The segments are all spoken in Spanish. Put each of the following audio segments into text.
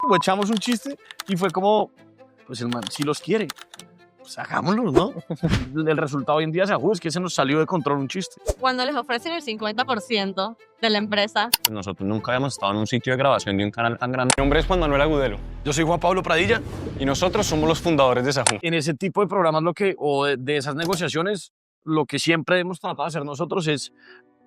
o echamos un chiste y fue como, pues el man si los quiere, pues hagámoslo, ¿no? El resultado hoy en día es que se nos salió de control un chiste. Cuando les ofrecen el 50% de la empresa. Pues nosotros nunca habíamos estado en un sitio de grabación de un canal tan grande. Mi nombre es Juan Manuel Agudelo. Yo soy Juan Pablo Pradilla. Y nosotros somos los fundadores de Sajú. En ese tipo de programas o de esas negociaciones, lo que siempre hemos tratado de hacer nosotros es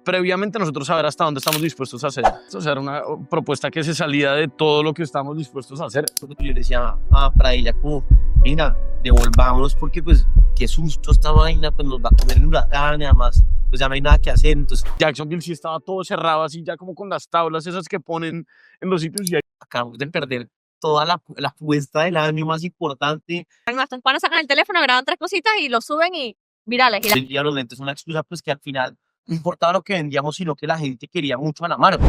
previamente nosotros saber hasta dónde estamos dispuestos a hacer. O sea, era una propuesta que se salía de todo lo que estamos dispuestos a hacer. Yo le decía a Pradilla como, mira, devolvámonos porque pues qué susto esta vaina, pues nos va a comer el huracán y además pues ya no hay nada que hacer. Entonces Jacksonville sí estaba todo cerrado así ya como con las tablas esas que ponen en los sitios y ahí acabamos de perder toda la apuesta del año más importante. Nuestros panas sacan el teléfono, graban 3 cositas y lo suben y virales. Hoy en día los lentes son una excusa pues que al final no importaba lo que vendíamos, sino que la gente quería mucho a la marca.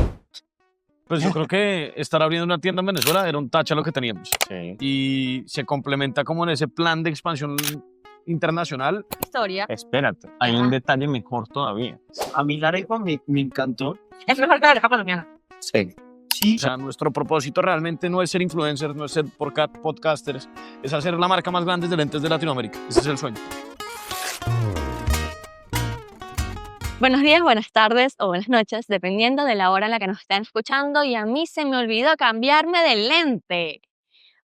pues yo creo que estar abriendo una tienda en Venezuela era un tacha lo que teníamos. Sí. Y se complementa como en ese plan de expansión internacional. Historia. Espérate, hay un detalle mejor todavía. A mí la arepa me encantó. Es mejor que la oreja colombiana. Sí. Sí, O sea, nuestro propósito realmente no es ser influencers, no es ser podcasters, es hacer la marca más grande de lentes de Latinoamérica. Ese es el sueño. Buenos días, buenas tardes o buenas noches, dependiendo de la hora en la que nos estén escuchando. Y a mí se me olvidó cambiarme de lente,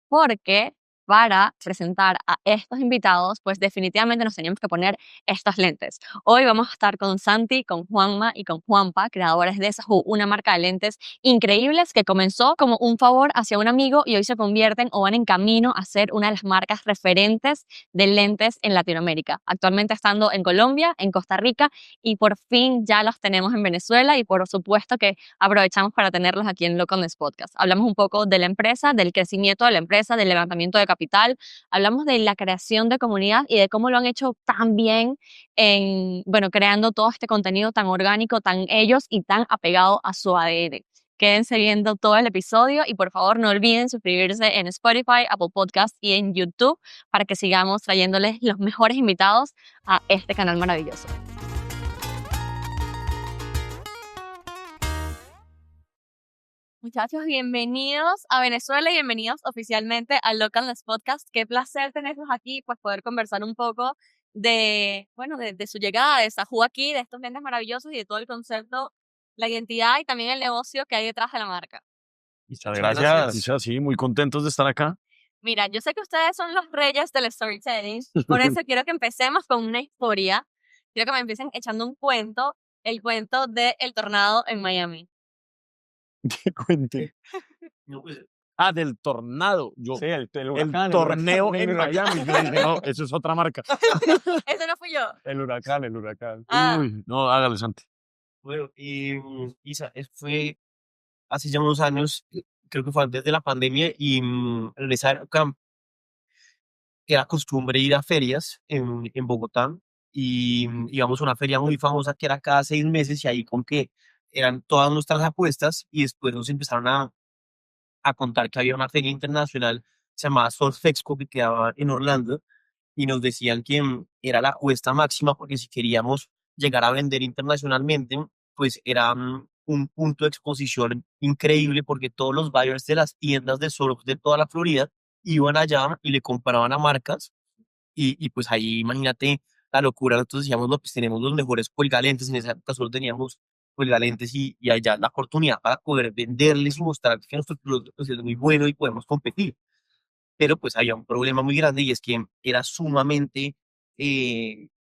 porque para presentar a estos invitados, pues definitivamente nos teníamos que poner estos lentes. Hoy vamos a estar con Santi, con Juanma y con Juanpa, creadores de Sajú, una marca de lentes increíbles que comenzó como un favor hacia un amigo y hoy se convierten o van en camino a ser una de las marcas referentes de lentes en Latinoamérica. Actualmente estando en Colombia, en Costa Rica y por fin ya los tenemos en Venezuela y por supuesto que aprovechamos para tenerlos aquí en Locondes Podcast. Hablamos un poco de la empresa, del crecimiento de la empresa, del levantamiento de capital, hablamos de la creación de comunidad y de cómo lo han hecho tan bien en, bueno, creando todo este contenido tan orgánico, tan ellos y tan apegado a su ADN. Quédense viendo todo el episodio y por favor no olviden suscribirse en Spotify, Apple Podcasts y en YouTube para que sigamos trayéndoles los mejores invitados a este canal maravilloso. Muchachos, bienvenidos a Venezuela y bienvenidos oficialmente al Localness Podcast. Qué placer tenerlos aquí, pues poder conversar un poco de, bueno, de su llegada, de Sajú aquí, de estos lentes maravillosos y de todo el concepto, la identidad y también el negocio que hay detrás de la marca. Muchas gracias. gracias. Quizás sí, muy contentos de estar acá. Mira, yo sé que ustedes son los reyes del storytelling, por eso quiero que empecemos con una historia. Quiero que me empiecen echando un cuento, el cuento de El Tornado en Miami. Te cuente. no, pues, Del tornado. Sí, el El huracán. torneo el en huracán. Miami. Yo dije, no, eso es otra marca. Ese no fui yo. El huracán. Uy, no, hágale, Santi. bueno, Isa, fue hace ya unos años, creo que fue antes de la pandemia y en esa época era costumbre ir a ferias en Bogotá y íbamos a una feria muy famosa que era cada 6 meses y ahí con que eran todas nuestras apuestas y después nos empezaron a contar que había una feria internacional se llamaba Surf Expo que quedaba en Orlando y nos decían que era la apuesta máxima porque si queríamos llegar a vender internacionalmente, pues era un punto de exposición increíble porque todos los buyers de las tiendas de surf de toda la Florida iban allá y le compraban a marcas y pues ahí imagínate la locura, nosotros decíamos, no, pues tenemos los mejores colgalentes, en esa época solo teníamos colgalentes y allá la oportunidad para poder venderles y mostrar que nuestro producto pues, es muy bueno y podemos competir. Pero pues había un problema muy grande y es que era sumamente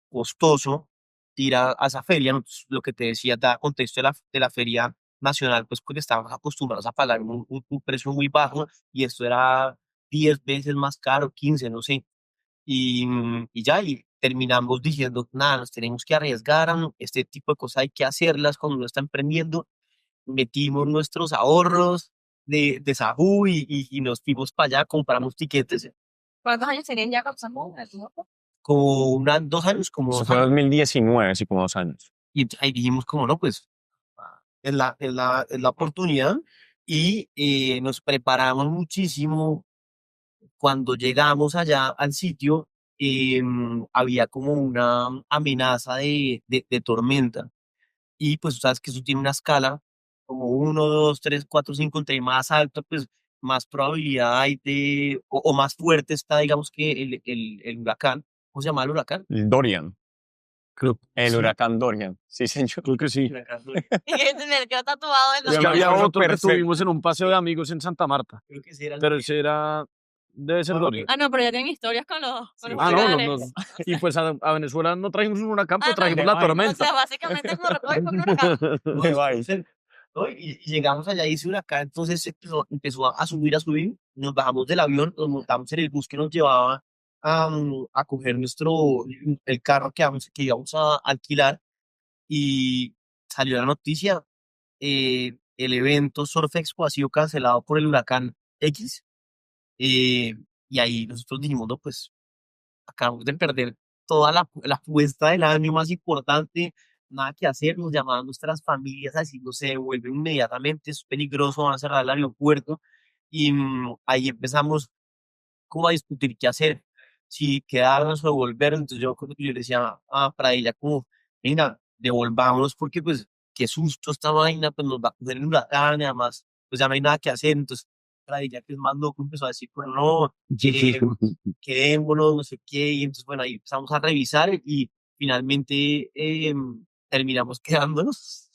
costoso ir a esa feria. Lo que te decía, da contexto de la feria nacional, pues porque estábamos acostumbrados a pagar un precio muy bajo y esto era 10 veces más caro, 15, no sé. Y terminamos diciendo, nada, nos tenemos que arriesgar, este tipo de cosas hay que hacerlas cuando uno está emprendiendo. Metimos nuestros ahorros de Sajú y nos fuimos para allá, compramos tiquetes, ¿Cuántos años tenían ya con Sajú? como 2 años, como Eso 2 fue años. 2019, así como 2 años. Y ahí dijimos, como no, pues es la oportunidad y nos preparamos muchísimo. Cuando llegamos allá al sitio, había como una amenaza de tormenta. Y pues tú sabes que eso tiene una escala, como 1, 2, 3, 4, 5, entre más alto, pues más probabilidad hay o más fuerte está, digamos, que el huracán. ¿Cómo se llama el huracán? Dorian. El Sí. huracán Dorian. Sí, señor. Creo que sí. Huracán Dorian. Y me quedó tatuado en Es que me había acuerdo otro que perfecto. tuvimos en un paseo de amigos en Santa Marta, Creo que sí era el pero ese era, debe ser Ah, Dorian. Ah, no, pero ya tienen historias con los Sí. Ah, no, no, huracanes. no. Y pues a Venezuela no trajimos un huracán, Ah, pero no, trajimos de la vaina. O tormenta. sea, básicamente es un huracán. No, Qué vaina. entonces, ¿no? Y llegamos allá y ese huracán, entonces empezó a subir, nos bajamos del avión, nos montamos en el bus que nos llevaba a coger el carro que íbamos a alquilar y salió la noticia, el evento Surf Expo ha sido cancelado por el huracán X, y ahí nosotros dijimos, no, pues acabamos de perder toda la apuesta del año más importante, nada que hacer, nos llamaban nuestras familias a decir, no se devuelven inmediatamente, es peligroso, van a cerrar el aeropuerto, y ahí empezamos como a discutir qué hacer, si quedarnos o devolver, entonces yo creo que yo le decía para ella como, venga, devolvámonos porque pues qué susto esta vaina, pues nos va a coger el huracán, y además pues ya no hay nada que hacer, entonces para ella que es más loco empezó a decir, bueno, no, quedémonos, no sé qué, y entonces, bueno, ahí empezamos a revisar y finalmente terminamos quedándonos.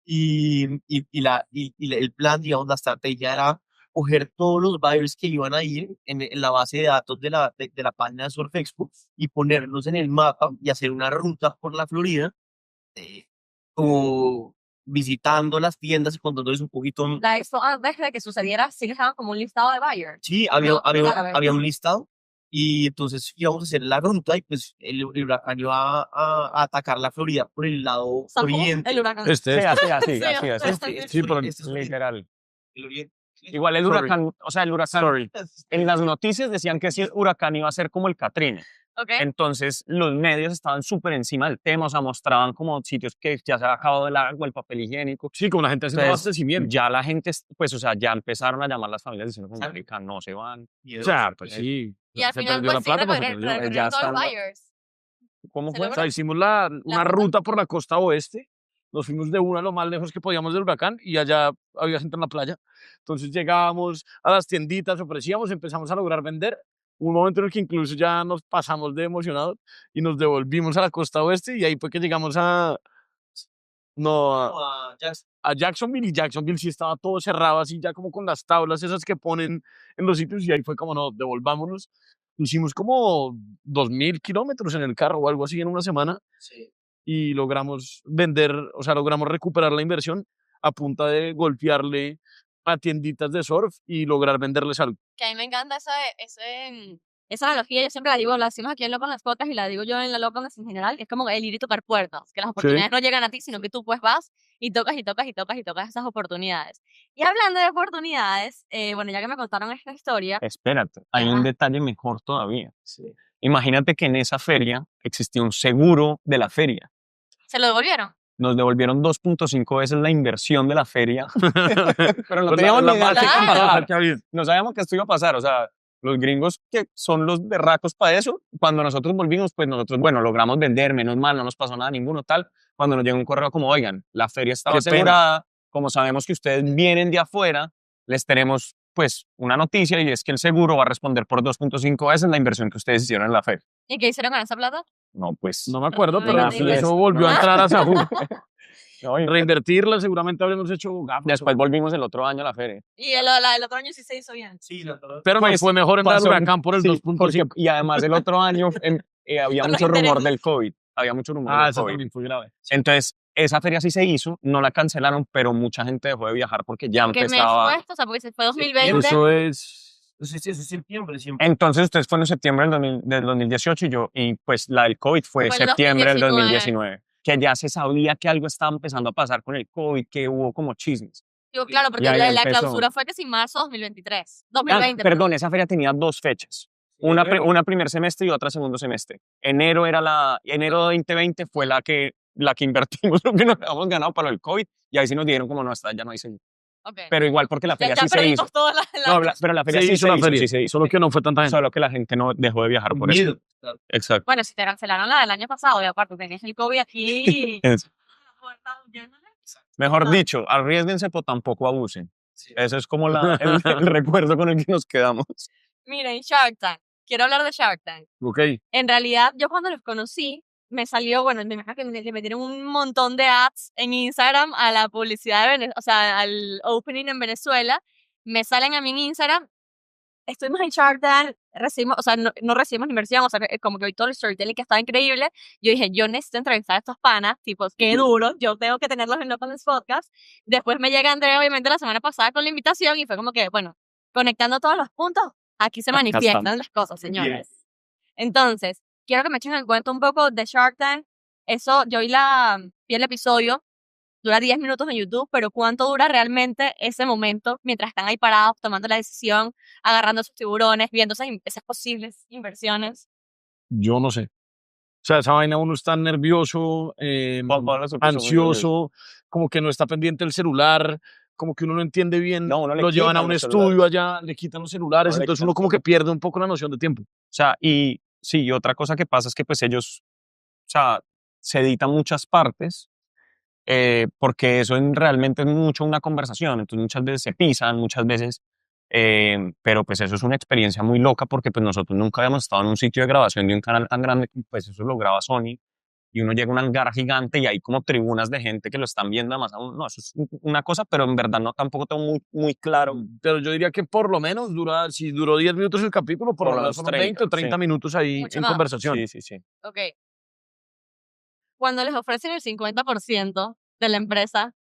El plan, digamos, la estrategia era coger todos los buyers que iban a ir en la base de datos de la página de Surf Expo y ponerlos en el mapa y hacer una ruta por la Florida, eh, como visitando las tiendas y contándoles un poquito. La expo, antes de que sucediera, sí que estaban como un listado de buyers. Sí, había, No, había, claro, había un listado y entonces íbamos a hacer la ruta y pues el huracán iba a atacar la Florida por el lado San Juan, oriente. el huracán. Sí, Este. así, Sí, así. Sí, pero este es oriente, Literal. el oriente. Igual el Sorry. huracán, o sea, el huracán, Sorry. en las noticias decían que ese huracán iba a ser como el Katrina. Ok. Entonces los medios estaban súper encima del tema, o sea, mostraban como sitios que ya se había acabado el agua, el papel higiénico. Sí, como la gente haciendo Entonces, abastecimiento. ya la gente, pues, o sea, ya empezaron a llamar las familias diciendo como, ¿Sabe? marica, no se van. O sea, pues sí. Y al Se final, perdió la pues sí, plata, pero se perdió. recogieron Ya todos los están- buyers. ¿Cómo Se fue? O sea, hicimos una ruta por la costa oeste, nos fuimos de una lo más lejos que podíamos del huracán y allá había gente en la playa. Entonces llegábamos a las tienditas, ofrecíamos, empezamos a lograr vender. Un momento en el que incluso ya nos pasamos de emocionados y nos devolvimos a la costa oeste y ahí fue que llegamos a Jacksonville, y Jacksonville sí estaba todo cerrado así ya como con las tablas esas que ponen en los sitios, y ahí fue como no, devolvámonos. Hicimos como 2000 kilómetros en el carro o algo así en una semana Sí. y logramos vender, o sea, logramos recuperar la inversión a punta de golpearle a tienditas de surf y lograr venderles algo. Que a mí me encanta esa analogía, yo siempre la digo, la decimos aquí en Loco en las Podcast y la digo yo en la Loco en general, que es como el ir y tocar puertas, que las oportunidades no llegan a ti, sino que tú pues vas y tocas y tocas y tocas y tocas esas oportunidades. Y hablando de oportunidades, bueno, ya que me contaron esta historia, Espérate, hay un Ajá. detalle mejor todavía. Sí. Imagínate que en esa feria existía un seguro de la feria. ¿se lo devolvieron? Nos devolvieron 2.5 veces la inversión de la feria, pero no Pues teníamos ni idea de qué base iba a que pasar. que había. No sabíamos que esto iba a pasar, o sea, los gringos que son los berracos para eso, cuando nosotros volvimos, pues nosotros, bueno, logramos vender, menos mal, no nos pasó nada ninguno tal, cuando nos llegó un correo como, oigan, la feria estaba Qué pena. asegurada, como sabemos que ustedes vienen de afuera, les tenemos pues una noticia, y es que el seguro va a responder por 2.5 veces la inversión que ustedes hicieron en la feria. ¿Y qué hicieron con esa plata? No, pues, No me acuerdo, Ay, pero no digas. eso volvió a entrar a Saúl. no, y Reinvertirla, seguramente habremos hecho gafas. después volvimos el otro año a la feria. Y el otro año sí se hizo bien. Sí, Pero pues, nos fue mejor entrar al pasó- huracán por el Sí, 2.5. porque- y además el otro año había Por los mucho rumor intereses. del COVID, había mucho rumor Ah, del eso COVID. también fue grave. Entonces, esa feria sí se hizo, no la cancelaron, pero mucha gente dejó de viajar porque ya ¿Qué mes empezaba. fue esto? O sea, porque se fue 2020. Eso es... Eso es septiembre siempre. Entonces, ustedes fueron en septiembre del 2018 y pues la del COVID fue Fue en el septiembre del 2019. 2019, que ya se sabía que algo estaba empezando a pasar con el COVID, que hubo como chismes. Digo, claro, porque Y ahí la empezó. clausura fue que sin marzo 2023. Ah, 2020. perdón, esa feria tenía dos fechas. Una primer semestre y otra segundo semestre. Enero 2020 fue la que invertimos lo que nos habíamos ganado para el COVID, y ahí sí nos dijeron como no, está, ya no hay seguro. Ok. Pero igual porque la feria ya sí se hizo. perdimos toda la... No, pero la feria Se sí hizo se la hizo, feria, sí se hizo. solo que no fue tanta gente. Solo que la gente no dejó de viajar por eso. Miedo. Exacto. Bueno, si te cancelaron la del año pasado, y aparte tenías el COVID aquí... Es- la puerta huyéndole. Mejor dicho, arriésguense, pero tampoco abusen. Ese es como el recuerdo con el que nos quedamos. Miren, Shark Tank. Quiero hablar de Shark Tank. Ok. En realidad, yo cuando los conocí, me salió, bueno, me imagino que le metieron un montón de ads en Instagram a la publicidad de Venezuela, o sea, al opening en Venezuela. Me salen a mí en Instagram. Estuvimos en Shark Tank, recibimos, o sea, no recibimos ni inversión, o sea, como que hoy todo el storytelling que estaba increíble. Yo dije, yo necesito entrevistar a estos panas, tipo, qué duro, yo tengo que tenerlos en Locals Podcast. Después me llega Andrea, obviamente, la semana pasada con la invitación y fue como que, bueno, conectando todos los puntos, aquí se manifiestan las cosas, señores. Entonces, quiero que me echen el cuento un poco de Shark Tank. Eso, vi el episodio, dura 10 minutos en YouTube, pero ¿cuánto dura realmente ese momento mientras están ahí parados, tomando la decisión, agarrando sus tiburones, viendo esas posibles inversiones? Yo no sé. O sea, esa vaina uno está nervioso, ansioso, como que no está pendiente del celular, como que uno no entiende bien, No, uno le lo llevan a quitan un los estudio celulares. allá, le quitan los celulares, No, le entonces quitan uno como que pierde un poco la noción de tiempo. O sea, y sí, y otra cosa que pasa es que pues ellos, o sea, se editan muchas partes porque eso realmente es mucho una conversación, entonces muchas veces se pisan, muchas veces, pero pues eso es una experiencia muy loca porque pues nosotros nunca habíamos estado en un sitio de grabación de un canal tan grande, pues eso lo graba Sony y uno llega a un hangar gigante y hay como tribunas de gente que lo están viendo además, no, eso es una cosa, pero en verdad no tampoco tengo muy claro. Pero yo diría que por lo menos si duró 10 minutos el capítulo, por lo menos son 20 o 30 sí. minutos ahí Mucho en más. conversación. Sí. Ok. Cuando les ofrecen el 50% de la empresa,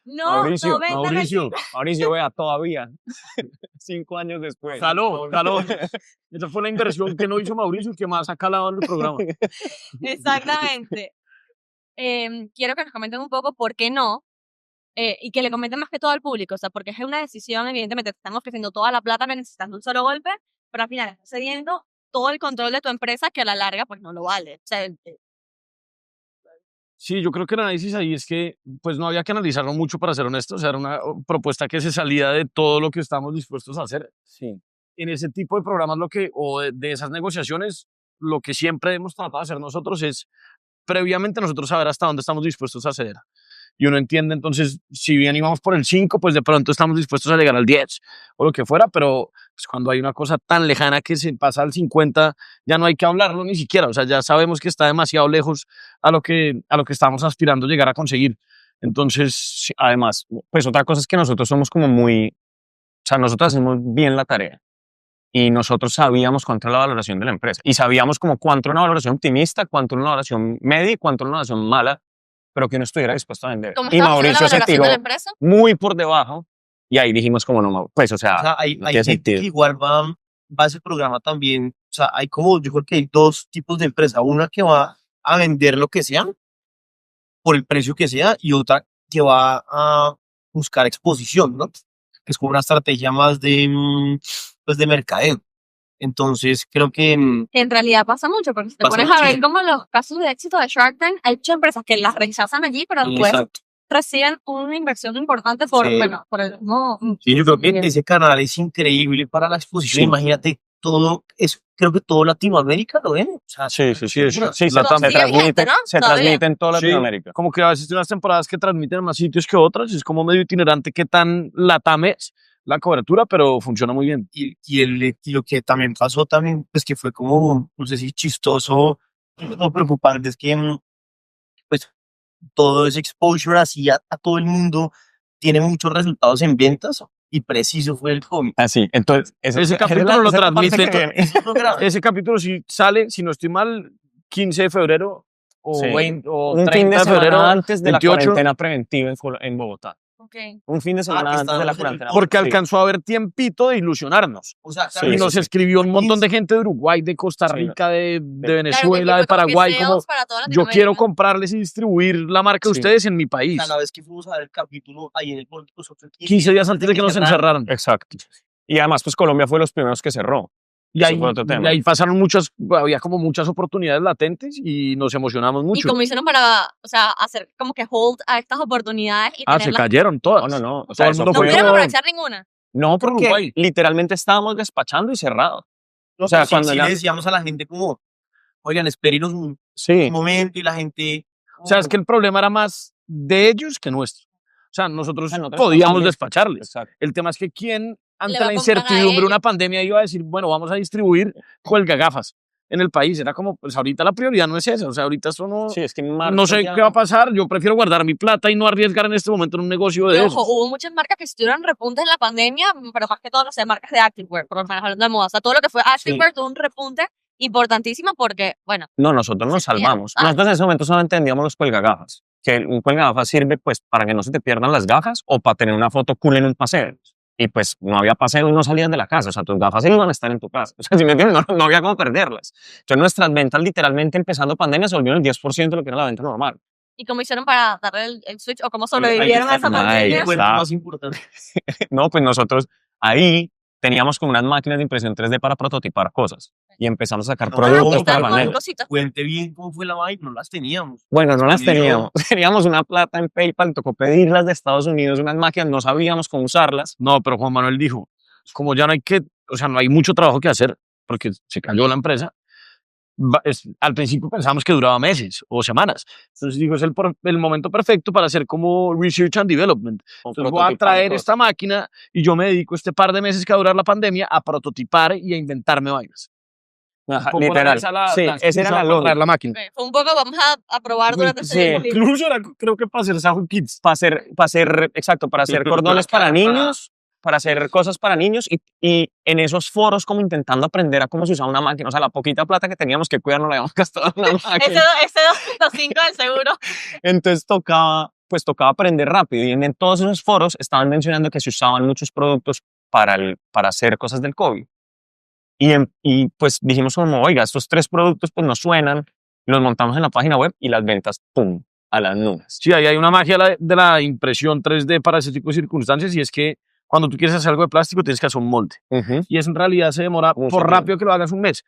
no, Mauricio, 90%. Mauricio, vea, todavía, 5 años después. Jaló. Esa fue la inversión que no hizo Mauricio, que más ha calado en el programa. Exactamente. Quiero que nos comenten un poco por qué no, y que le comenten más que todo al público, o sea, porque es una decisión, evidentemente, te están ofreciendo toda la plata necesitando un solo golpe, pero al final estás cediendo todo el control de tu empresa que a la larga pues no lo vale. O sea, Sí, yo creo que el análisis ahí es que pues no había que analizarlo mucho para ser honesto, o sea, era una propuesta que se salía de todo lo que estábamos dispuestos a hacer. Sí. En ese tipo de programas o de esas negociaciones, lo que siempre hemos tratado de hacer nosotros es previamente nosotros saber hasta dónde estamos dispuestos a ceder. Y uno entiende, entonces, si bien íbamos por el 5, pues de pronto estamos dispuestos a llegar al 10 o lo que fuera, pero pues cuando hay una cosa tan lejana que se pasa al 50, ya no hay que hablarlo ni siquiera, o sea, ya sabemos que está demasiado lejos a lo que estamos aspirando a llegar a conseguir. Entonces, Sí, además, pues otra cosa es que nosotros somos como o sea, nosotros hacemos bien la tarea y nosotros sabíamos cuánto era la valoración de la empresa y sabíamos como cuánto era una valoración optimista, cuánto era una valoración media y cuánto era una valoración mala, pero que uno estuviera dispuesto a vender. ¿cómo Y está haciendo la Mauricio se valoración tiró de la empresa? muy por debajo y ahí dijimos como no, pues o sea, O sea, hay no tiene gente sentido. que igual va a ese programa también. O sea, hay como, yo creo que hay dos tipos de empresa. Una que va a vender lo que sea, por el precio que sea, y otra que va a buscar exposición, ¿no? Que es como una estrategia más de, pues de mercadeo. Entonces, creo que En realidad pasa mucho, porque si te Pasa pones a ver muchísimo. como los casos de éxito de Shark Tank, hay muchas empresas que las rechazan allí, pero después exacto. reciben una inversión importante por, Sí. bueno, por el mismo. Sí, yo creo que Bien. ese canal es increíble para la exposición. Sí. Imagínate todo, creo que todo Latinoamérica lo ven. O sea, Sí, sí, se Latam. Sigue vigente, transmite, ¿no? se Todavía. transmite en toda Sí. Latinoamérica. como que a veces hay unas temporadas que transmiten en más sitios que otras, es como medio itinerante qué tan latam es la cobertura, pero funciona muy bien. y lo que también pasó también, pues que fue como, no sé si chistoso o preocupante, es que pues todo ese exposure así a todo el mundo tiene muchos resultados en ventas y preciso fue el COVID. Así, entonces, Ese capítulo lo esa es la parte transmite que viene. Ese programa, Ese capítulo sí sale, si no estoy mal, 15 de febrero o, Sí. 20, o Un 30 fin de semana febrero antes de 28. la cuarentena preventiva en Bogotá. Ok. Un fin de semana que antes de la estábamos en el cuarentena. Porque Sí. alcanzó a haber tiempito de ilusionarnos. o sea, Sí, Y sí, nos sí. escribió un montón de gente de Uruguay, de Costa Sí, Rica, de Claro, que Venezuela, fue de como que Paraguay, como sales para toda yo Latinoamérica. quiero comprarles y distribuir la marca de Sí. ustedes en mi o país. sea, la vez que fuimos a ver el capítulo ahí en el Puerto, nosotros 15 días antes de que nos encerraran. Exacto. Y además, pues Colombia fue los primeros que cerró. Y Eso ahí, fue otro y tema. ahí pasaron había como muchas oportunidades latentes y nos emocionamos ¿Y mucho. cómo hicieron para, o sea, hacer como que hold a estas oportunidades y Se tenerlas? cayeron todas. No. O Todo sea, el eso mundo No fue pudieron como- aprovechar ninguna. No, porque Uruguay. literalmente estábamos despachando y cerrado. O O sea, sea, cuando sí ya- le decíamos a la gente como, oigan, espérenos un Sí. momento y la gente... O sea, es que el problema era más de ellos que nuestro. O sea, nosotros sea, nosotros podíamos también. despacarles. Exacto. El tema es que quién, ante va la a comprar a incertidumbre de ellos? una pandemia, iba a decir, bueno, vamos a distribuir gafas en el país. Era como, pues ahorita la prioridad no es esa. O sea, ahorita eso no, Sí, es que en marzo no sé ya- qué va a pasar. Yo prefiero guardar mi plata y no arriesgar en este momento en un negocio Y de ojo, eso. hubo muchas marcas que tuvieron repuntes en la pandemia, pero más que todo, no sé, marcas de activewear, por lo menos hablando de moda. O sea, todo lo que fue activewear tuvo un repunte importantísimo porque, bueno, No, nosotros nos Se pierden. salvamos. Nosotros en ese momento solo entendíamos los cuelgagafas. Que un cuelgagafas sirve pues para que no se te pierdan las gafas o para tener una foto cool en un paseo. Y pues no había paseo y no salías de la casa. O sea, tus gafas iban a estar en tu casa. O sea, si me entiendes, no había cómo perderlas. Entonces nuestras ventas literalmente empezando pandemia se volvieron el 10% de lo que era la venta normal. ¿y cómo hicieron para darle el switch o cómo sobrevivieron a esa Ahí pandemia? está. Cuento más importante. No, pues nosotros ahí teníamos como unas máquinas de impresión 3D para prototipar cosas. Y empezamos a sacar No, productos no, para Tal la cual, pandemia. cositas. Cuente bien cómo fue la vaina, no las teníamos. Bueno, no las Pidió. teníamos. Teníamos una plata en PayPal, tocó pedirlas de Estados Unidos, unas máquinas, no sabíamos cómo usarlas. No, pero Juan Manuel dijo, como ya no hay que, o sea, no hay mucho trabajo que hacer porque se cayó la empresa. Al principio pensábamos que duraba meses o semanas. Entonces dijo, es el momento perfecto para hacer como research and development. Entonces voy a traer esta máquina y yo me dedico este par de meses que va a durar la pandemia a prototipar y a inventarme vainas. Ajá, Un poco literal. esa la Sí, esa era excusa la para lógica. traer la máquina. Ok, fue un poco, vamos a probar durante Sí, ese tiempo. Incluso era, creo que para hacer Sajo Kids. Exacto, para hacer cordones para niños, para hacer cosas para niños y en esos foros como intentando aprender a cómo se usaba una máquina. O sea, la poquita plata que teníamos que cuidar no la habíamos gastado en una máquina. Ese 2.5 del seguro. Entonces tocaba aprender rápido y en todos esos foros estaban mencionando que se usaban muchos productos para hacer cosas del COVID. Y pues dijimos como, oiga, estos 3 productos pues nos suenan, los montamos en la página web y las ventas, ¡pum!, a las nubes. Sí, ahí hay una magia de la impresión 3D para ese tipo de circunstancias y es que cuando tú quieres hacer algo de plástico tienes que hacer un molde. Y eso en realidad se demora Mucho por tiempo. rápido que lo hagas un mes.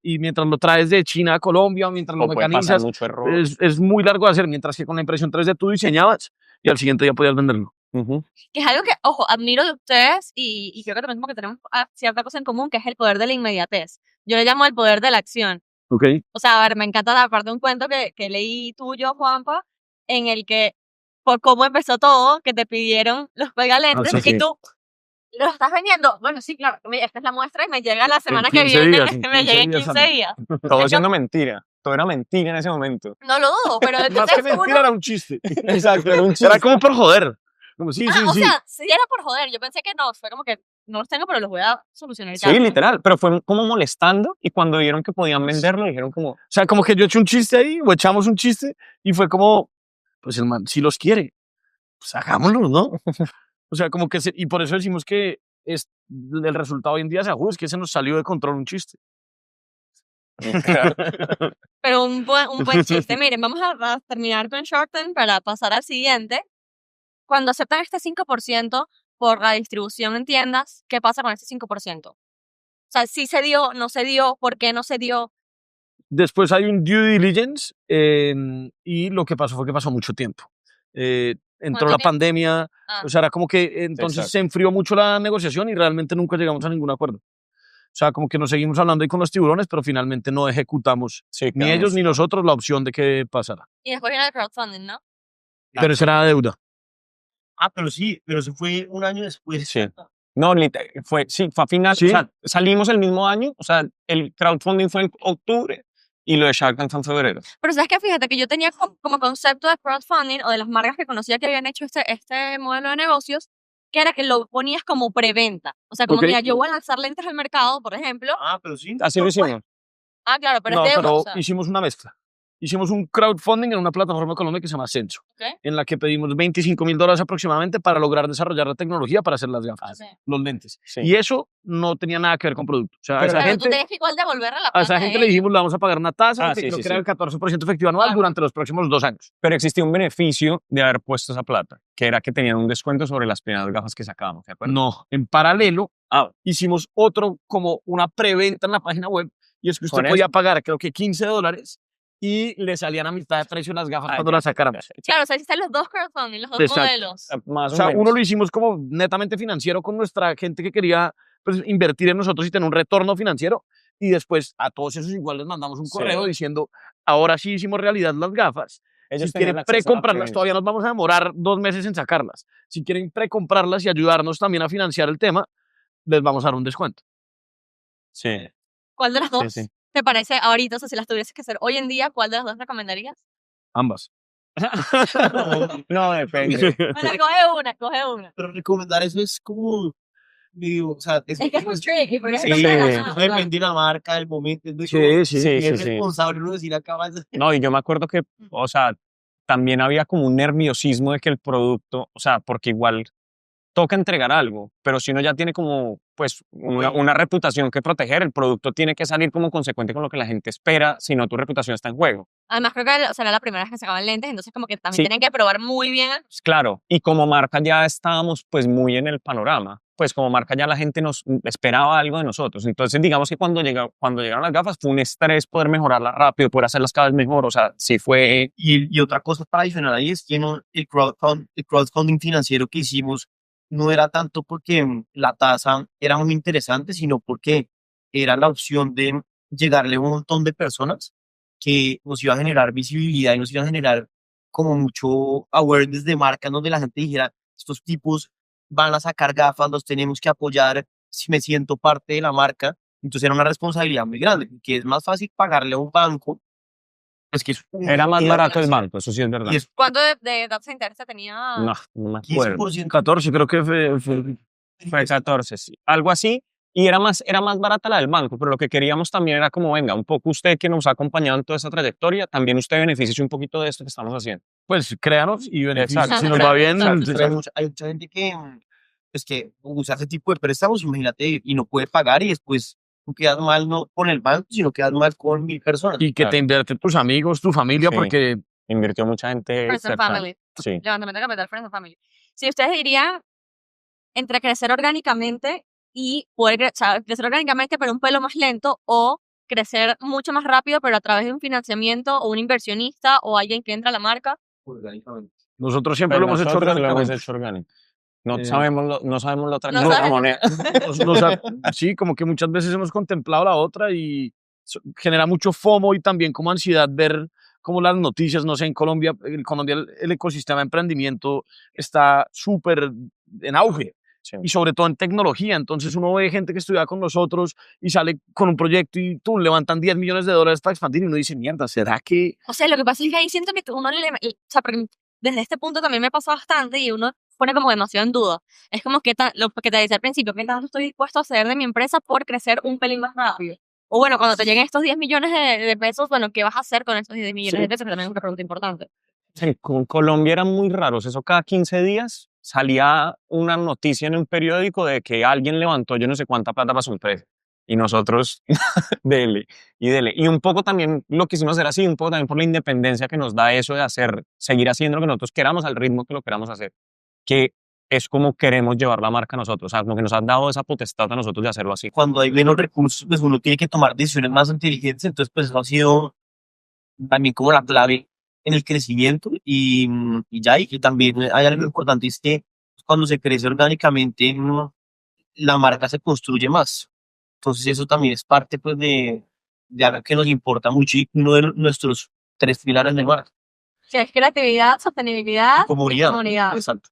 Y mientras lo traes de China a Colombia, mientras lo O puede pasar mecanizas, mucho error. es muy largo de hacer. Mientras que con la impresión 3D tú diseñabas y al siguiente día podías venderlo. Que es algo que, ojo, admiro de ustedes y creo que también como que tenemos cierta cosa en común, que es el poder de la inmediatez. Yo le llamo el poder de la acción. ¿Ok? O sea, a ver, me encanta la parte de un cuento que leí tuyo, Juanpa, en el que, por cómo empezó todo, que te pidieron los pegalentes sí, y sí. tú, ¿lo estás vendiendo? Bueno, sí, claro, esta es la muestra y me llega la semana que 15 viene, días, en me llega en 15 15 días. Todo siendo mentira. Todo era mentira en ese momento. No lo dudo, pero Más entonces que mentira, uno, era un chiste. Exacto, era un Era como por joder. Como, sí, sí, o sí. sea, si era por joder, yo pensé que no, fue como que no los tengo, pero los voy a solucionar. Sí, literal, pero fue como molestando y cuando vieron que podían venderlo dijeron como, O sea, como que yo eché un chiste ahí o echamos un chiste y fue como, pues el man, si los quiere, pues hagámoslo, ¿no? O sea, como que, y por eso decimos que el resultado hoy en día, es que se nos salió de control un chiste. Pero un buen chiste. Miren, vamos a terminar con Shark Tank para pasar al siguiente. Cuando aceptan este 5% por la distribución en tiendas, ¿qué pasa con este 5%? O sea, ¿sí se dio, no se dio, por qué no se dio? Después hay un due diligence y lo que pasó fue que pasó mucho tiempo. Entró ¿Cuánto la tiempo? pandemia, Ah. o sea, era como que entonces Exacto. se enfrió mucho la negociación y realmente nunca llegamos a ningún acuerdo. O sea, como que nos seguimos hablando ahí con los tiburones, pero finalmente no ejecutamos sí, ni ellos ni nosotros la opción de que pasara. Y después viene el crowdfunding, ¿no? Pero esa era deuda. Ah, pero sí, pero eso fue un año después. Sí. No, fue a final, Sí. o sea, salimos el mismo año, o sea, el crowdfunding fue en octubre y lo de Shark Tank fue en febrero. Pero sabes que fíjate que yo tenía como concepto de crowdfunding o de las marcas que conocía que habían hecho este modelo de negocios, que era que lo ponías como preventa. O sea, como Ok. mira, yo voy a lanzar lentes al mercado, por ejemplo. Ah, pero sí. Así lo hicimos. Ah, claro, pero No, es deuda. pero O sea, hicimos una mezcla. Hicimos un crowdfunding en una plataforma de Colombia que se llama Censo, ¿ok? en la que pedimos $25,000 aproximadamente para lograr desarrollar la tecnología para hacer las gafas, Sí. los lentes. Sí. Y eso no tenía nada que ver con producto. O sea, Pero a esa Pero tú gente, tenías que igual devolverle la a plata esa de gente le ellos. dijimos, le vamos a pagar una tasa, Ah, que sí, creo sí, que era sí. el 14% efectivo anual Claro. durante los próximos 2 años. Pero existía un beneficio de haber puesto esa plata, que era que tenían un descuento sobre las primeras gafas que sacábamos, ¿de acuerdo? No, en paralelo, Ah, hicimos otro, como una preventa en la página web, y es que usted ¿Con podía eso? pagar, creo que $15, y le salían a mitad de precio las gafas ah, cuando ya, las sacáramos. ya, ya. Claro, o sea, hiciste los dos crowdfunding, los dos Exacto. modelos. Más O sea, menos. uno lo hicimos como netamente financiero con nuestra gente que quería pues, invertir en nosotros y tener un retorno financiero. Y después a todos esos igual les mandamos un Sí. correo diciendo, ahora sí hicimos realidad las gafas. Ellos Si tenían quieren acceso a la precomprarlas, preventa. todavía nos vamos a demorar 2 meses en sacarlas. Si quieren precomprarlas y ayudarnos también a financiar el tema, les vamos a dar un descuento. Sí, ¿Cuál de las sí, dos sí. te parece ahorita? O sea, si las tuvieses que hacer hoy en día, ¿cuál de las dos recomendarías? Ambas. No, depende. Bueno, coge una, coge una. Pero recomendar eso es como, digo, o sea, Es que es un tricky, porque Sí, eso depende de la marca, del momento. Es muy como, Sí, sí. Sí, es sí, sí. responsable uno decir acabas de... No, y yo me acuerdo que, o sea, también había como un nerviosismo de que el producto, o sea, porque igual toca entregar algo, pero si uno ya tiene como, pues, una reputación que proteger, el producto tiene que salir como consecuente con lo que la gente espera, si no tu reputación está en juego. Además, creo que o sea, era la primera vez que sacaban lentes, entonces como que también Sí. tienen que probar muy bien. Pues, claro, y como marca ya estábamos pues muy en el panorama, pues como marca ya la gente nos esperaba algo de nosotros, entonces digamos que cuando llegaron las gafas fue un estrés poder mejorarlas rápido, poder hacerlas cada vez mejor, o sea, sí fue, Y otra cosa para adicionar ahí es que el crowdfunding financiero que hicimos no era tanto porque la tasa era muy interesante, sino porque era la opción de llegarle a un montón de personas que nos iba a generar visibilidad y nos iba a generar como mucho awareness de marca, donde la gente dijera, estos tipos van a sacar gafas, los tenemos que apoyar, si me siento parte de la marca. Entonces era una responsabilidad muy grande, que es más fácil pagarle a un banco, pues que es era más barato el banco, eso sí es verdad. y es ¿Cuánto de datos de interés tenía? No, no me acuerdo. 15%. 14 creo que fue. Fue 14, sí. Algo así. Y era más barata la del banco, pero lo que queríamos también era como, venga, un poco usted que nos ha acompañado en toda esa trayectoria, también usted beneficie un poquito de esto que estamos haciendo. Pues créanos y beneficios. Exacto. Si nos va bien, Exacto. Pero hay mucha gente que, pues que usa ese tipo de préstamos, imagínate, y no puede pagar y después no quedas mal no con el banco, sino quedas mal con 1000 personas. y que Claro. te invierten tus amigos, tu familia, Sí. porque Invirtió mucha gente Friends and cercana. Family. Sí. Levantamiento de capital, Friends and Family. Si ustedes dirían entre crecer orgánicamente y poder o sea, crecer orgánicamente pero un pelo más lento o crecer mucho más rápido pero a través de un financiamiento o un inversionista o alguien que entra a la marca. Orgánicamente. nosotros siempre Pero lo hemos hecho nosotros lo hemos orgánicamente. hecho orgánico. No, Eh, no sabemos la otra No cara de la sabemos. moneda. Sí, como que muchas veces hemos contemplado la otra y genera mucho FOMO y también como ansiedad ver como las noticias, no sé, en Colombia, el ecosistema de emprendimiento está súper en auge. Sí. Y sobre todo en tecnología, entonces uno ve gente que estudia con nosotros y sale con un proyecto y tú levantan $10 millones para expandir y uno dice, mierda, ¿será que...? O sea, lo que pasa es que ahí siento que uno o sea, porque desde este punto también me pasó bastante y uno pone como demasiado en duda. Es como que lo que te decía al principio, ¿qué tanto estoy dispuesto a hacer de mi empresa por crecer un pelín más rápido? O bueno, cuando te lleguen estos 10 millones de pesos, bueno, ¿qué vas a hacer con estos 10 millones Sí. de pesos? Que también es una pregunta importante. Con Colombia eran muy raros. Eso cada 15 días salía una noticia en un periódico de que alguien levantó yo no sé cuánta plata para su empresa. Y nosotros, dele y dele. Y un poco también lo quisimos hacer así, un poco también por la independencia que nos da eso de seguir haciendo lo que nosotros queramos al ritmo que lo queramos hacer. Que es como queremos llevar la marca nosotros. O sea, como que nos han dado esa potestad a nosotros de hacerlo así. Cuando hay menos recursos, pues uno tiene que tomar decisiones más inteligentes, entonces pues eso ha sido también como la clave en el crecimiento y ya, y también hay algo importante, es que cuando se crece orgánicamente, la marca se construye más. Entonces eso también es parte pues de algo que nos importa mucho y uno de nuestros 3 pilares de marca. Que es creatividad, sostenibilidad y Comunidad. comunidad. Exacto.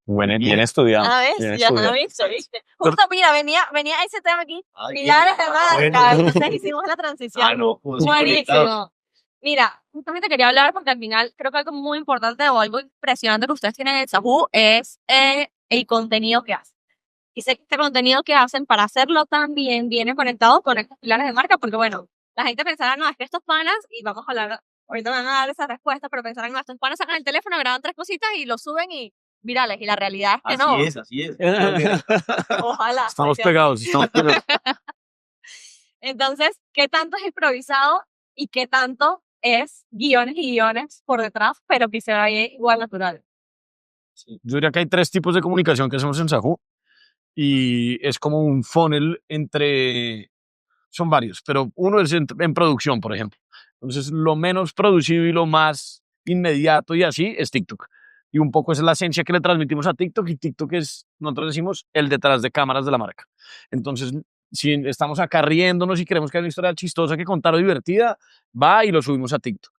Bien estudiado. A ver, bien ya estudiado. ¿viste? Justo, mira, venía ese tema aquí. Ay, Pilares de marca. bueno. Entonces hicimos la transición. no, pues, sí, conectados. Buenísimo. Mira, justamente quería hablar porque al final creo que algo muy importante o algo impresionante que ustedes tienen en Sahoo es el contenido que hacen. Y sé que este contenido que hacen para hacerlo también viene conectado con estos pilares de marca porque bueno, la gente pensará, no, es que estos panas, y vamos a hablar, ahorita me van a dar esa respuesta, pero pensarán, no, estos panas sacan el teléfono, graban 3 cositas y lo suben y virales. Y la realidad es que no. Así es. Ojalá. Estamos fuese así. pegados, estamos pegados. Entonces, ¿qué tanto es improvisado y qué tanto es guiones y guiones por detrás, pero que se vea igual natural? Yo diría que hay 3 tipos de comunicación que hacemos en Sahoo y es como un funnel entre... Son varios, pero uno es en producción, por ejemplo. Entonces, lo menos producido y lo más inmediato y así es TikTok. Y un poco esa es la esencia que le transmitimos a TikTok y TikTok es, nosotros decimos, el detrás de cámaras de la marca. Entonces, si estamos acá riéndonos y queremos que haya una historia chistosa que contar o divertida, va y lo subimos a TikTok.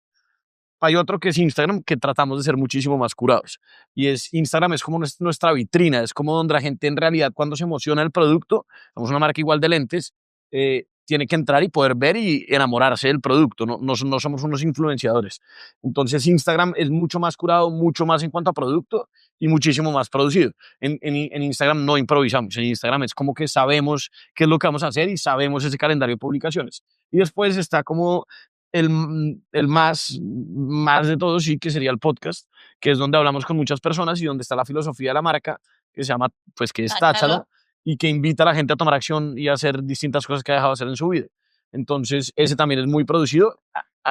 Hay otro que es Instagram, que tratamos de ser muchísimo más curados. Y Instagram es como nuestra vitrina, es como donde la gente en realidad cuando se emociona del producto, somos una marca igual de lentes, tiene que entrar y poder ver y enamorarse del producto, no somos unos influenciadores. Entonces Instagram es mucho más curado, mucho más en cuanto a producto y muchísimo más producido. En Instagram no improvisamos, en Instagram es como que sabemos qué es lo que vamos a hacer y sabemos ese calendario de publicaciones. Y después está como el más de todos, sí, que sería el podcast, que es donde hablamos con muchas personas y donde está la filosofía de la marca, que se llama, pues, que es Táchalo, y que invita a la gente a tomar acción y a hacer distintas cosas que ha dejado de hacer en su vida. Entonces, ese también es muy producido,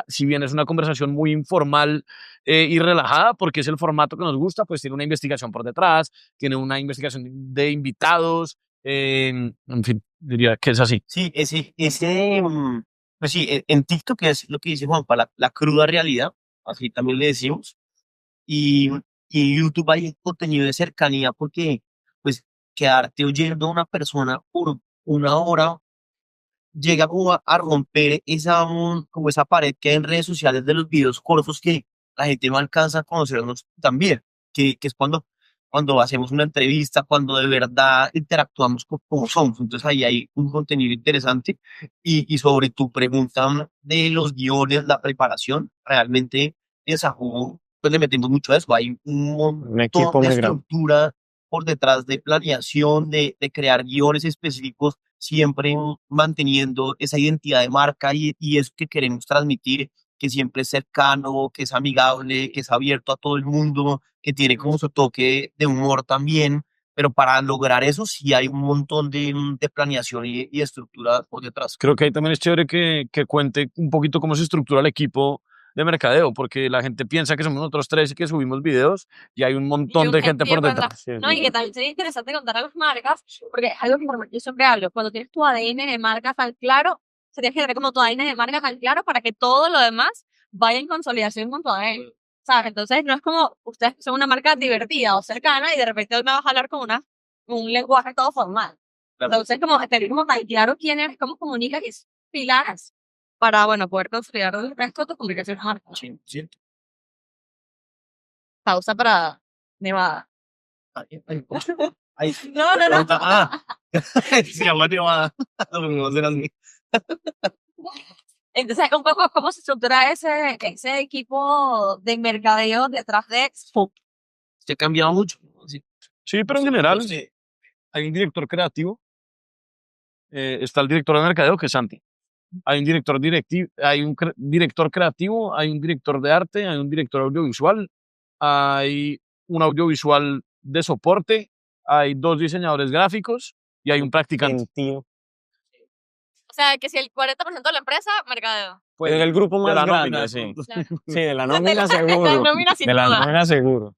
si bien es una conversación muy informal y relajada, porque es el formato que nos gusta, pues tiene una investigación por detrás, tiene una investigación de invitados, en fin, diría que es así. Sí, pues sí, en TikTok es lo que dice Juanpa, la cruda realidad, así también le decimos. Y, y en YouTube hay contenido de cercanía porque, pues, quedarte oyendo a una persona por una hora llega como a romper como esa pared que hay en redes sociales de los videos cortos que la gente no alcanza a conocernos también, que es cuando hacemos una entrevista, cuando de verdad interactuamos como somos. Entonces ahí hay un contenido interesante. Y sobre tu pregunta de los guiones, la preparación, realmente en Sajú, pues le metemos mucho a eso. Hay un Un montón equipo de muy grande. estructura por detrás de planeación, de crear guiones específicos, siempre manteniendo esa identidad de marca y eso que queremos transmitir, que siempre es cercano, que es amigable, que es abierto a todo el mundo, que tiene como su toque de humor también, pero para lograr eso sí hay un montón de planeación y estructura por detrás. Creo que ahí también es chévere que cuente un poquito cómo se estructura el equipo de mercadeo, porque la gente piensa que somos nosotros tres y que subimos videos y hay un montón de gente por detrás. Sí, No, y que también sería interesante contar a las marcas, porque es algo que yo siempre hablo, cuando tienes tu ADN de marca tan claro, se tienes que tener como tu ADN de marca tan claro para que todo lo demás vaya en consolidación con tu ADN, ¿sabes? Entonces no es como ustedes son una marca divertida o cercana y de repente hoy me vas a hablar con un lenguaje todo formal. Claro. Entonces como tener como tan claro quién eres, cómo comunicas y esos pilares para, bueno, poder consolidar el resto de tu comunicación de marca. Sí, sí. Pausa para Nevada. Ahí. No, no, no. Se llama Nevada. Lo mismo será así. Entonces, un poco cómo se estructura ese equipo de mercadeo detrás de Expo. Se ha cambiado mucho. Sí, Sí, pero en general sí. hay un director creativo, está el director de mercadeo, que es Santi. Hay un hay un director creativo, hay un director de arte, hay un director audiovisual, hay un audiovisual de soporte, hay 2 diseñadores gráficos y hay un practicante. Gentío. O sea, que si el 40% de la empresa, mercadeo. Pues el grupo de más la grande, nómina, sí. Claro. Sí, de la De nómina la seguro. nómina sin De la duda. nómina seguro.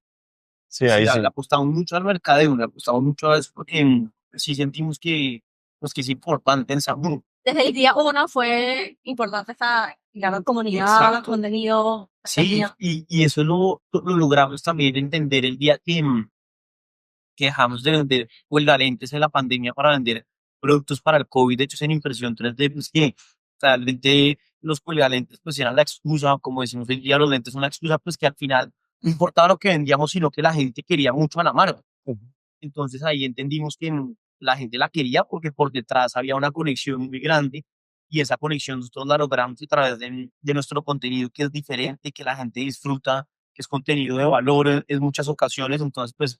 Sí, ahí Sí, sí. le apostamos mucho al mercadeo, le apostamos mucho a eso porque sí sentimos que, pues, que es importante en salud. Desde el día 1 fue importante esta la comunidad, Exacto. contenido. Sí, y eso lo logramos también entender el día que dejamos de vender lentes en la pandemia para vender productos para el COVID hechos en impresión 3D, pues que realmente los lentes pues eran la excusa, como decimos hoy día, los lentes son la excusa, pues que al final no importaba lo que vendíamos, sino que la gente quería mucho a la marca. Entonces ahí entendimos que la gente la quería porque por detrás había una conexión muy grande y esa conexión nosotros la logramos a través de nuestro contenido que es diferente, que la gente disfruta, que es contenido de valor en muchas ocasiones. Entonces, pues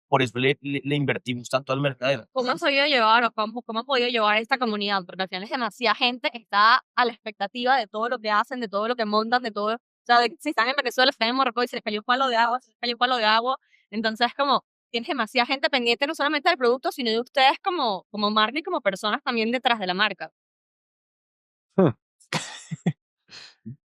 por eso le invertimos tanto al mercadeo. ¿Cómo has podido llevar o cómo has podido llevar esta comunidad? Porque al final es demasiada gente que está a la expectativa de todo lo que hacen, de todo lo que montan, de todo. O sea, si están en Venezuela, están en Morocco y se les cayó un palo de agua, se les cayó un palo de agua. Entonces, como tienes demasiada gente pendiente no solamente del producto, sino de ustedes como marca y como personas también detrás de la marca.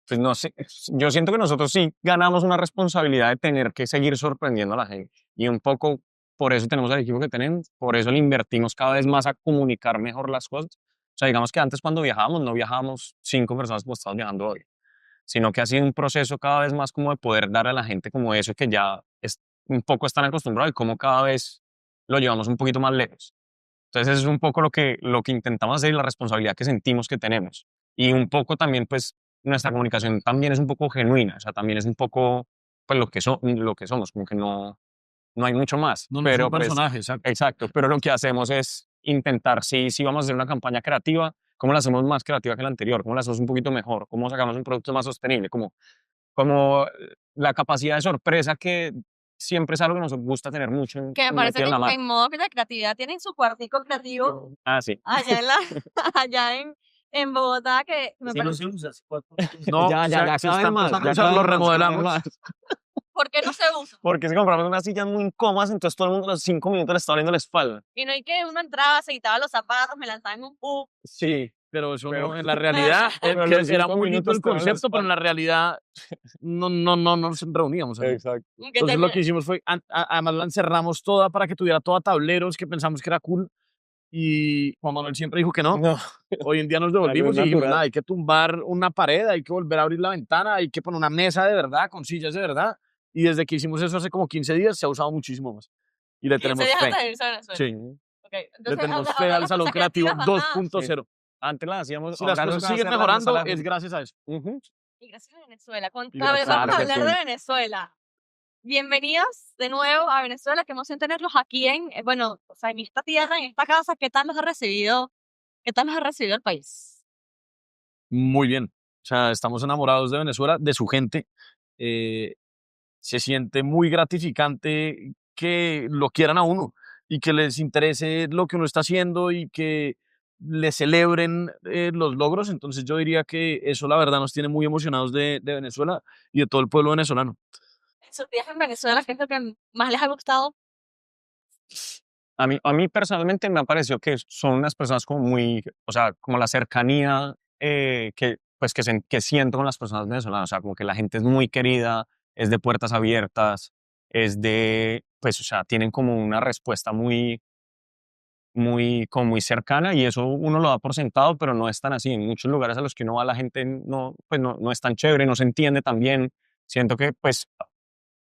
Pues no sé, yo siento que nosotros sí ganamos una responsabilidad de tener que seguir sorprendiendo a la gente. Y un poco por eso tenemos el equipo que tenemos, por eso le invertimos cada vez más a comunicar mejor las cosas. O sea, digamos que antes cuando viajábamos, no viajábamos 5 personas como estamos viajando hoy, sino que ha sido un proceso cada vez más como de poder dar a la gente como eso que ya es, un poco están acostumbrados y cómo cada vez lo llevamos un poquito más lejos. Entonces eso es un poco lo que intentamos hacer y la responsabilidad que sentimos que tenemos. Y un poco también pues nuestra comunicación también es un poco genuina, o sea, también es un poco, pues, lo que somos, como que no hay mucho más. No, no es Pero, un pues, personaje, exacto. exacto, pero lo que hacemos es intentar, si vamos a hacer una campaña creativa, ¿cómo la hacemos más creativa que la anterior? ¿Cómo la hacemos un poquito mejor? ¿Cómo sacamos un producto más sostenible? Como la capacidad de sorpresa que siempre es algo que nos gusta tener mucho Que me parece metida en que la mano. en modo de creatividad tienen su cuartico creativo Ah, sí. allá allá en Bogotá, que me Si no parece. se usa, No, ya se cada vez está más, empezando a ya usar, cada lo vez más, cada vez remodelamos. más. ¿Por qué no se usa? Porque si compramos unas sillas muy incómodas, entonces todo el mundo a los 5 minutos le está doliendo la espalda. Y no hay que uno entraba, se quitaba los zapatos, me lanzaba en un pub. Sí, pero eso Pero- no, en la realidad, Pero que los era 5 muy lindo el minutos te duele la concepto, pero en la realidad no nos reuníamos ahí. Exacto. Que Entonces lo termina- que hicimos fue, además la encerramos toda para que tuviera toda tableros, que pensamos que era cool, y Juan Manuel siempre dijo que no. No, Hoy en día nos devolvimos y Algo dijimos, natural. nada, hay que tumbar una pared, hay que volver a abrir la ventana, hay que poner una mesa de verdad, con sillas de verdad. Y desde que hicimos eso hace como 15 días, se ha usado muchísimo más. Y le 15 tenemos días fe. antes de irse a Venezuela. Sí, Ok, le entonces, tenemos ahora fe al las Salón cosas Creativo creativas van más. 2.0. Antes las hacíamos. Si las ahora cosas nos siguen hacer la mejorando, ensalada es juntos. gracias a eso. Ujú. Y gracias a Venezuela. Y gracias Vamos a a hablar de Venezuela. Venezuela. Bienvenidos de nuevo a Venezuela. Qué emoción tenerlos aquí bueno, o sea, en esta tierra, en esta casa. ¿Qué tal nos ha recibido? ¿Qué tal nos ha recibido el país? Muy bien. O sea, estamos enamorados de Venezuela, de su gente. Se siente muy gratificante que lo quieran a uno y que les interese lo que uno está haciendo y que le celebren los logros. Entonces yo diría que eso la verdad nos tiene muy emocionados de Venezuela y de todo el pueblo venezolano. Sus días en Venezuela, ¿qué es lo que más les ha gustado? A mí personalmente me ha parecido que son unas personas como muy, o sea, como la cercanía que, pues, que siento con las personas venezolanas. O sea, como que la gente es muy querida, es de puertas abiertas, pues, o sea, tienen como una respuesta como muy cercana y eso uno lo da por sentado, pero no es tan así. En muchos lugares a los que uno va la gente pues no es tan chévere, no se entiende tan bien. Siento que, pues,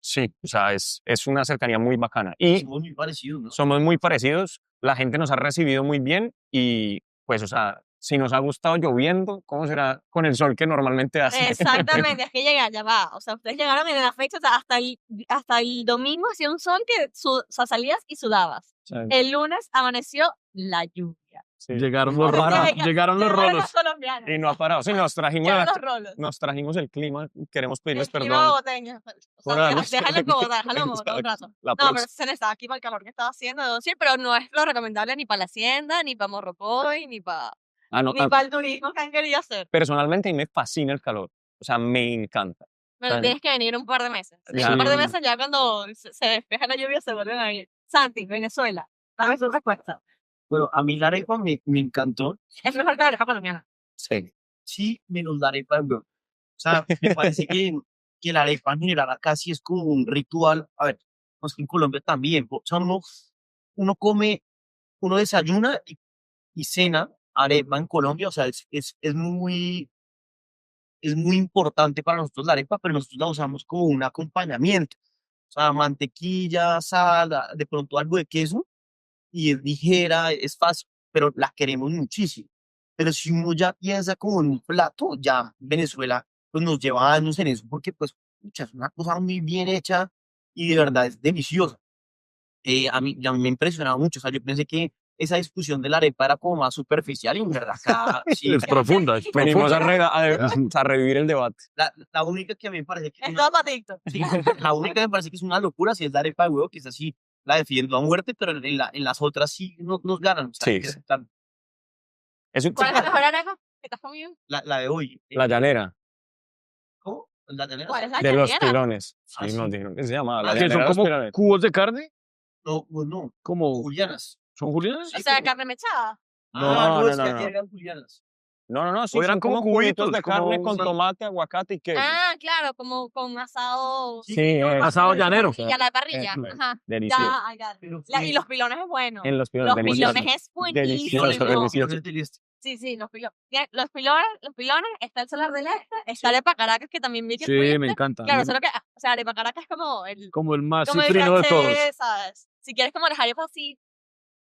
sí, o sea, es una cercanía muy bacana. Y somos muy parecidos, ¿no? somos muy parecidos, la gente nos ha recibido muy bien y, pues, o sea, si nos ha gustado lloviendo, ¿cómo será con el sol que normalmente hace? Exactamente, es que llega, ya va. O sea, ustedes llegaron en la fecha, o sea, hasta el domingo hacía un sol que o sea, salías y sudabas. O sea, El lunes amaneció la lluvia. sí. Llegaron No los ha parado. llegaron los Llegaron rolos. colombianos. Y no ha parado. Sí, Llegaron los rolos. nos trajimos el clima, queremos pedirles El clima perdón. bogoteño. O por sea, darnos- déjalo en Bogotá, déjalo en Bogotá un Exacto. rato. La No, pero próxima. se necesitaba aquí para el calor que estaba haciendo, debo decir, pero no es lo recomendable ni para la hacienda, ni para Morrocoy, ni para No, el turismo que han querido hacer. personalmente a mí me fascina el calor, o sea, me encanta. Pero Claro. tienes que venir un par de meses. Ya. Un par de meses ya cuando se despeja la lluvia se vuelven a venir. Santi, Venezuela, dame su respuesta. Bueno, a mí la arepa me encantó. Es mejor que la arepa colombiana. Sí. Sí, menos la arepa de huevo. O sea, me parece que la arepa en general acá sí es como un ritual. A ver, pues que en Colombia también. O sea, uno come, uno desayuna y cena arepa en Colombia. O sea, es muy importante para nosotros la arepa, pero nosotros la usamos como un acompañamiento. O sea, mantequilla, sal, de pronto algo de queso y es ligera, es fácil, pero la queremos muchísimo. Pero si uno ya piensa como en un plato, ya Venezuela pues nos lleva años en eso, porque pues pucha, es una cosa muy bien hecha y de verdad es deliciosa. A mí me impresionaba mucho, o sea, yo pensé que esa discusión de la arepa era como más superficial y en verdad acá sí, Es profunda, es Venimos profunda. a revivir el debate. la única que a mí me parece que es Es una, todo para TikTok. sí, la única que me parece que es una locura si es la arepa de huevo, que es así, la defiendo a muerte, pero en las otras sí nos ganan, o sea, hay Sí, que sí. aceptarlo. Es un ¿Cuál es la mejor arepa que te has comido? La de hoy. la llanera ¿Cómo? ¿La llanera? ¿Cuál es la de los llanera? pilones. Ah, Sí, nos sí. dijeron que se llamaba la Ah, Que llanera son de los como pilones. cubos de carne, No, pues no, como julianas. son julianas. O Sí, sea, como- carne mechada. No, es no, que no, aquí no. eran julianas. No, sí, O eran son como como cubitos cubitos, de carne como- con tomate, aguacate y queso. Ah, claro, como con asado. Sí, asado llanero. Y a la parrilla. Eso es. Ajá. Delicioso. Ya, ya. Pero Y fue- los pilones es bueno. En los pilones, Los delicioso. pilones es Delicioso, buenísimo. delicioso. delicioso. Sí, sí, los pilones. Los pilones, está el Solar del Este, está Arepa Caracas, que también vi que Sí, fuiste. me encanta. Claro, solo que, o sea, Arepa Caracas es como el Como el más como el cifrino de caché, todos. ¿sabes? Si quieres como las arepas así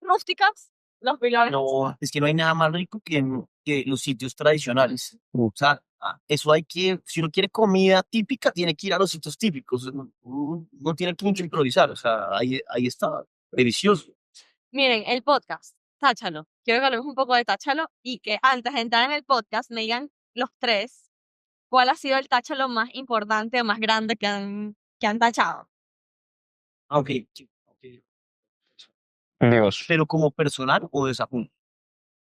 rústicas, los pilones. No, es que no hay nada más rico que que los sitios tradicionales. O sea, eso hay que, si uno quiere comida típica, tiene que ir a los sitios típicos. No tiene que mucho improvisar. O sea, ahí está, delicioso. Miren, el podcast, táchalo. Quiero que hablemos un poco de táchalo y que antes de entrar en el podcast me digan los tres cuál ha sido el táchalo más importante o más grande que han tachado. Ok. Dios. Pero como personal o de Sapunto.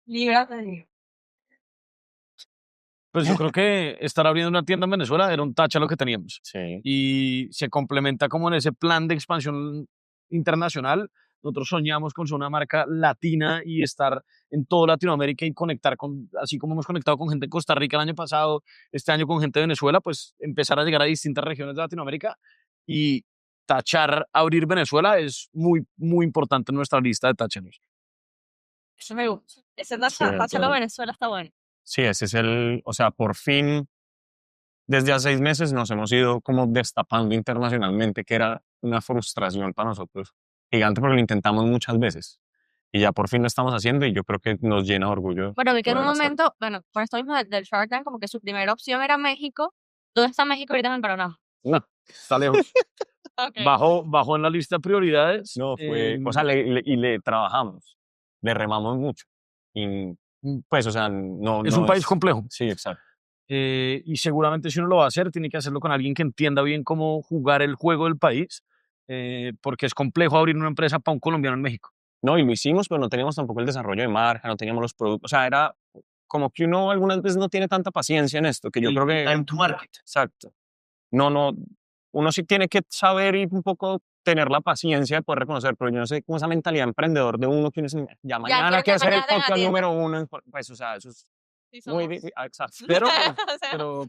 Líbrate de mí. Pues yo creo que estar abriendo una tienda en Venezuela era un tacha lo que teníamos. Sí. Y se complementa como en ese plan de expansión internacional. Nosotros soñamos con ser una marca latina y estar en toda Latinoamérica y conectar con, así como hemos conectado con gente de Costa Rica el año pasado, este año con gente de Venezuela, pues empezar a llegar a distintas regiones de Latinoamérica y tachar, abrir Venezuela es muy, muy importante en nuestra lista de tacheros. Eso me gusta. Ese Sí, táchalo claro. Venezuela está bueno. Sí, ese es o sea, por fin, desde hace 6 meses nos hemos ido como destapando internacionalmente, que era una frustración para nosotros gigante porque lo intentamos muchas veces. Y ya por fin lo estamos haciendo y yo creo que nos llena de orgullo. Bueno, vi que en un poder hacerlo. momento, bueno, por esto mismo del Shark Tank, como que su primera opción era México. ¿Dónde está México ahorita en el panorama? No, está lejos. Okay. Bajó en la lista de prioridades. No, fue, o sea, le trabajamos, le remamos mucho. Y pues, o sea, no es un país complejo. Sí, exacto. Y seguramente si uno lo va a hacer, tiene que hacerlo con alguien que entienda bien cómo jugar el juego del país, porque es complejo abrir una empresa para un colombiano en México. No, y lo hicimos, pero no teníamos tampoco el desarrollo de marca, no teníamos los productos. O sea, era como que uno algunas veces no tiene tanta paciencia en esto, que yo creo que... Time to market. Exacto. No, uno sí tiene que saber y un poco tener la paciencia de poder reconocer, pero yo no sé cómo esa mentalidad emprendedor de uno que uno dice, ya mañana quiero quiero ser el mañana en la podcast tienda. número 1, pues, o sea, eso es Sí, muy somos. difícil. Exacto. Pero, O sea, pero,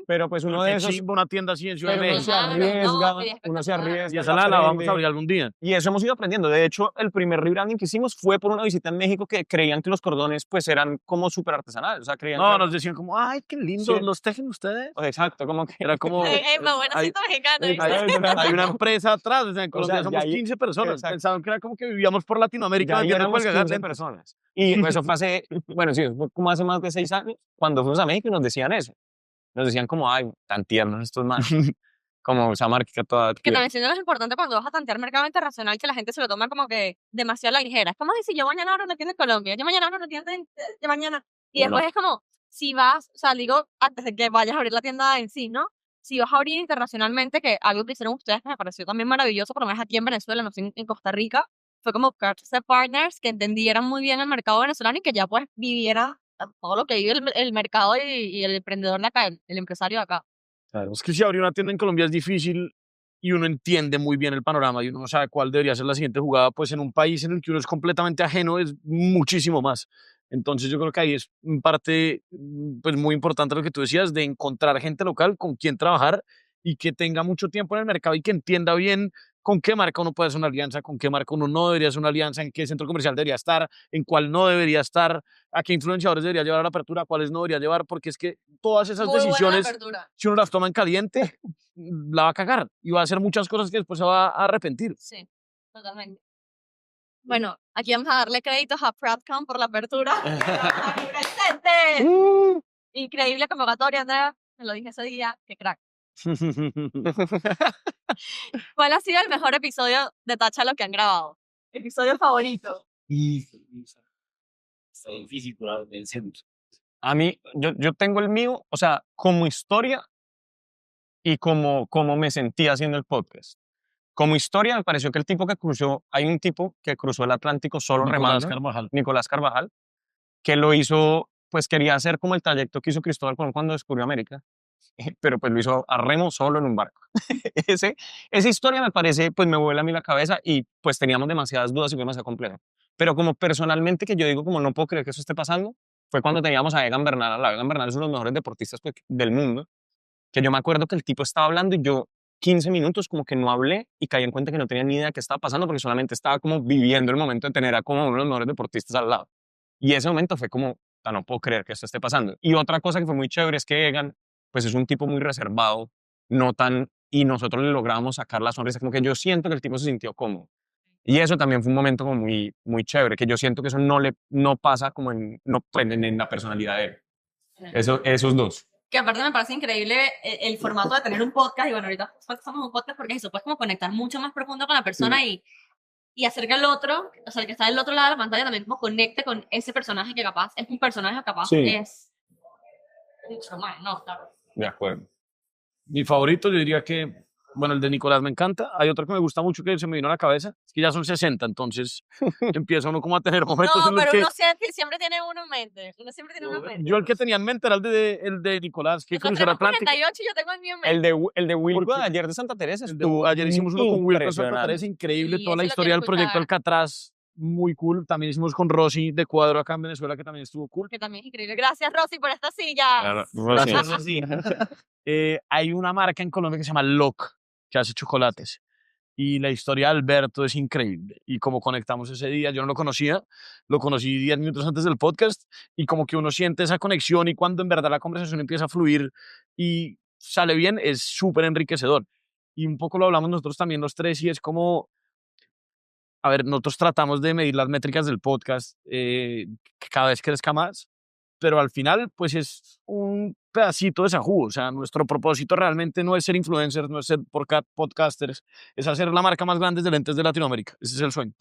Pero pues uno de qué esos, chimba una tienda así en Ciudad de pero uno México. se Claro, arriesga, no, sería uno se espectacular. arriesga. Y esa la vamos a aprende. abrir algún día. Y eso hemos ido aprendiendo. De hecho, el primer rebranding que hicimos fue por una visita en México que creían que los cordones pues eran como súper artesanales. O sea, creían No, que... nos decían como, ay, qué lindo, Sí. los tejen ustedes. Exacto, como que... Era como, Más buena hay, cita mexicana. hay- ¿viste? hay una empresa atrás, o sea, en Colombia sea, somos ya ahí- 15 personas. exacto. Pensaban que era como que vivíamos por Latinoamérica Ya ahí vendiendo éramos huelga 15 lentes. personas. Y eso fue hace, bueno, sí, fue como hace más de 6 años, cuando fuimos a México y nos decían eso. Nos decían como, ay, tan tiernos estos manes. Como esa marca toda... Que también siento que es importante cuando vas a tantear mercado internacional que la gente se lo toma como que demasiado a la ligera. Es como decir, yo mañana abro una tienda en Colombia, yo mañana abro una tienda de mañana. Y Bueno. después es como, si vas, o sea, digo, antes de que vayas a abrir la tienda en sí, ¿no? Si vas a abrir internacionalmente, que algo que hicieron ustedes que me pareció también maravilloso, por lo menos aquí en Venezuela, no sé, en Costa Rica, fue como buscarse partners que entendieran muy bien el mercado venezolano y que ya pues viviera todo lo que vive el mercado y el emprendedor de acá, el empresario de acá. Claro, es que si abrir una tienda en Colombia es difícil y uno entiende muy bien el panorama y uno no sabe cuál debería ser la siguiente jugada, pues en un país en el que uno es completamente ajeno es muchísimo más. Entonces yo creo que ahí es en parte pues muy importante lo que tú decías de encontrar gente local con quien trabajar y que tenga mucho tiempo en el mercado y que entienda bien con qué marca uno puede hacer una alianza, con qué marca uno no debería hacer una alianza, en qué centro comercial debería estar, en cuál no debería estar, a qué influenciadores debería llevar a la apertura, a cuáles no debería llevar, porque es que todas esas Muy buena la decisiones apertura. si uno las toma en caliente, la va a cagar y va a hacer muchas cosas que después se va a arrepentir. Sí, totalmente. Bueno, aquí vamos a darle créditos a Pradcom por la apertura. ¡Presente! Increíble convocatoria, Andrea. Me lo dije ese día. Qué crack. ¿Cuál ha sido el mejor episodio de Táchalo que han grabado? Episodio favorito. Y está difícil, pero en serio. A mí, yo tengo el mío, o sea, como historia y como me sentí haciendo el podcast. Como historia, me pareció que el tipo que cruzó, hay un tipo que cruzó el Atlántico solo Nicolás remando, Carvajal. Nicolás Carvajal, que lo hizo, pues quería hacer como el trayecto que hizo Cristóbal Colón cuando descubrió América, pero pues lo hizo a remo solo en un barco. Esa historia me parece, pues me vuela a mí la cabeza y pues teníamos demasiadas dudas y fue demasiado complejo. Pero como personalmente que yo digo como no puedo creer que eso esté pasando, fue cuando teníamos a Egan Bernal al lado. Egan Bernal es uno de los mejores deportistas pues, del mundo, que yo me acuerdo que el tipo estaba hablando y yo 15 minutos como que no hablé y caí en cuenta que no tenía ni idea de qué estaba pasando porque solamente estaba como viviendo el momento de tener a como uno de los mejores deportistas al lado. Y ese momento fue como, no puedo creer que esto esté pasando. Y otra cosa que fue muy chévere es que Egan, pues es un tipo muy reservado, no tan, y nosotros le logramos sacar la sonrisa, como que yo siento que el tipo se sintió cómodo. Y eso también fue un momento como muy, muy chévere, que yo siento que eso no pasa como en la personalidad de él. Esos dos. Que aparte me parece increíble el formato de tener un podcast, y bueno, ahorita estamos en un podcast porque eso, puedes como conectar mucho más profundo con la persona y hacer que el otro, o sea, el que está del otro lado de la pantalla también como conecte con ese personaje que capaz es un personaje que capaz Sí. es mucho más, ¿no? Claro. De acuerdo. Mi favorito, yo diría que, bueno, el de Nicolás me encanta. Hay otro que me gusta mucho que se me vino a la cabeza, es que ya son 60, entonces empieza uno como a tener momentos No, en los pero que... uno siempre tiene uno en mente. Uno siempre tiene uno en mente. Yo el que tenía en mente era el de Nicolás, que Nosotros crucero tenemos Atlántico. 48 y yo tengo el mío en mente. El de Wilco Porque- ayer de Santa Teresa El de- estuvo ayer hicimos uno con Will Santa impresionante. Teresa, increíble, Sí, toda la ese lo historia quiero del proyecto escuchar. Alcatraz, muy cool. También hicimos con Rosy de Cuadro acá en Venezuela, que también estuvo cool. Que también es increíble. Gracias, Rosy, por esta silla. Claro, Gracias. Eso sí. Hay una marca en Colombia que se llama Loc, que hace chocolates. Y la historia de Alberto es increíble. Y como conectamos ese día, yo no lo conocía, lo conocí 10 minutos antes del podcast, y como que uno siente esa conexión, y cuando en verdad la conversación empieza a fluir y sale bien, es súper enriquecedor. Y un poco lo hablamos nosotros también los tres, y es como, a ver, nosotros tratamos de medir las métricas del podcast, que cada vez crezca más, pero al final, pues es un pedacito de esa jugo. O sea, nuestro propósito realmente no es ser influencers, no es ser podcasters, es hacer la marca más grande de lentes de Latinoamérica. Ese es el sueño.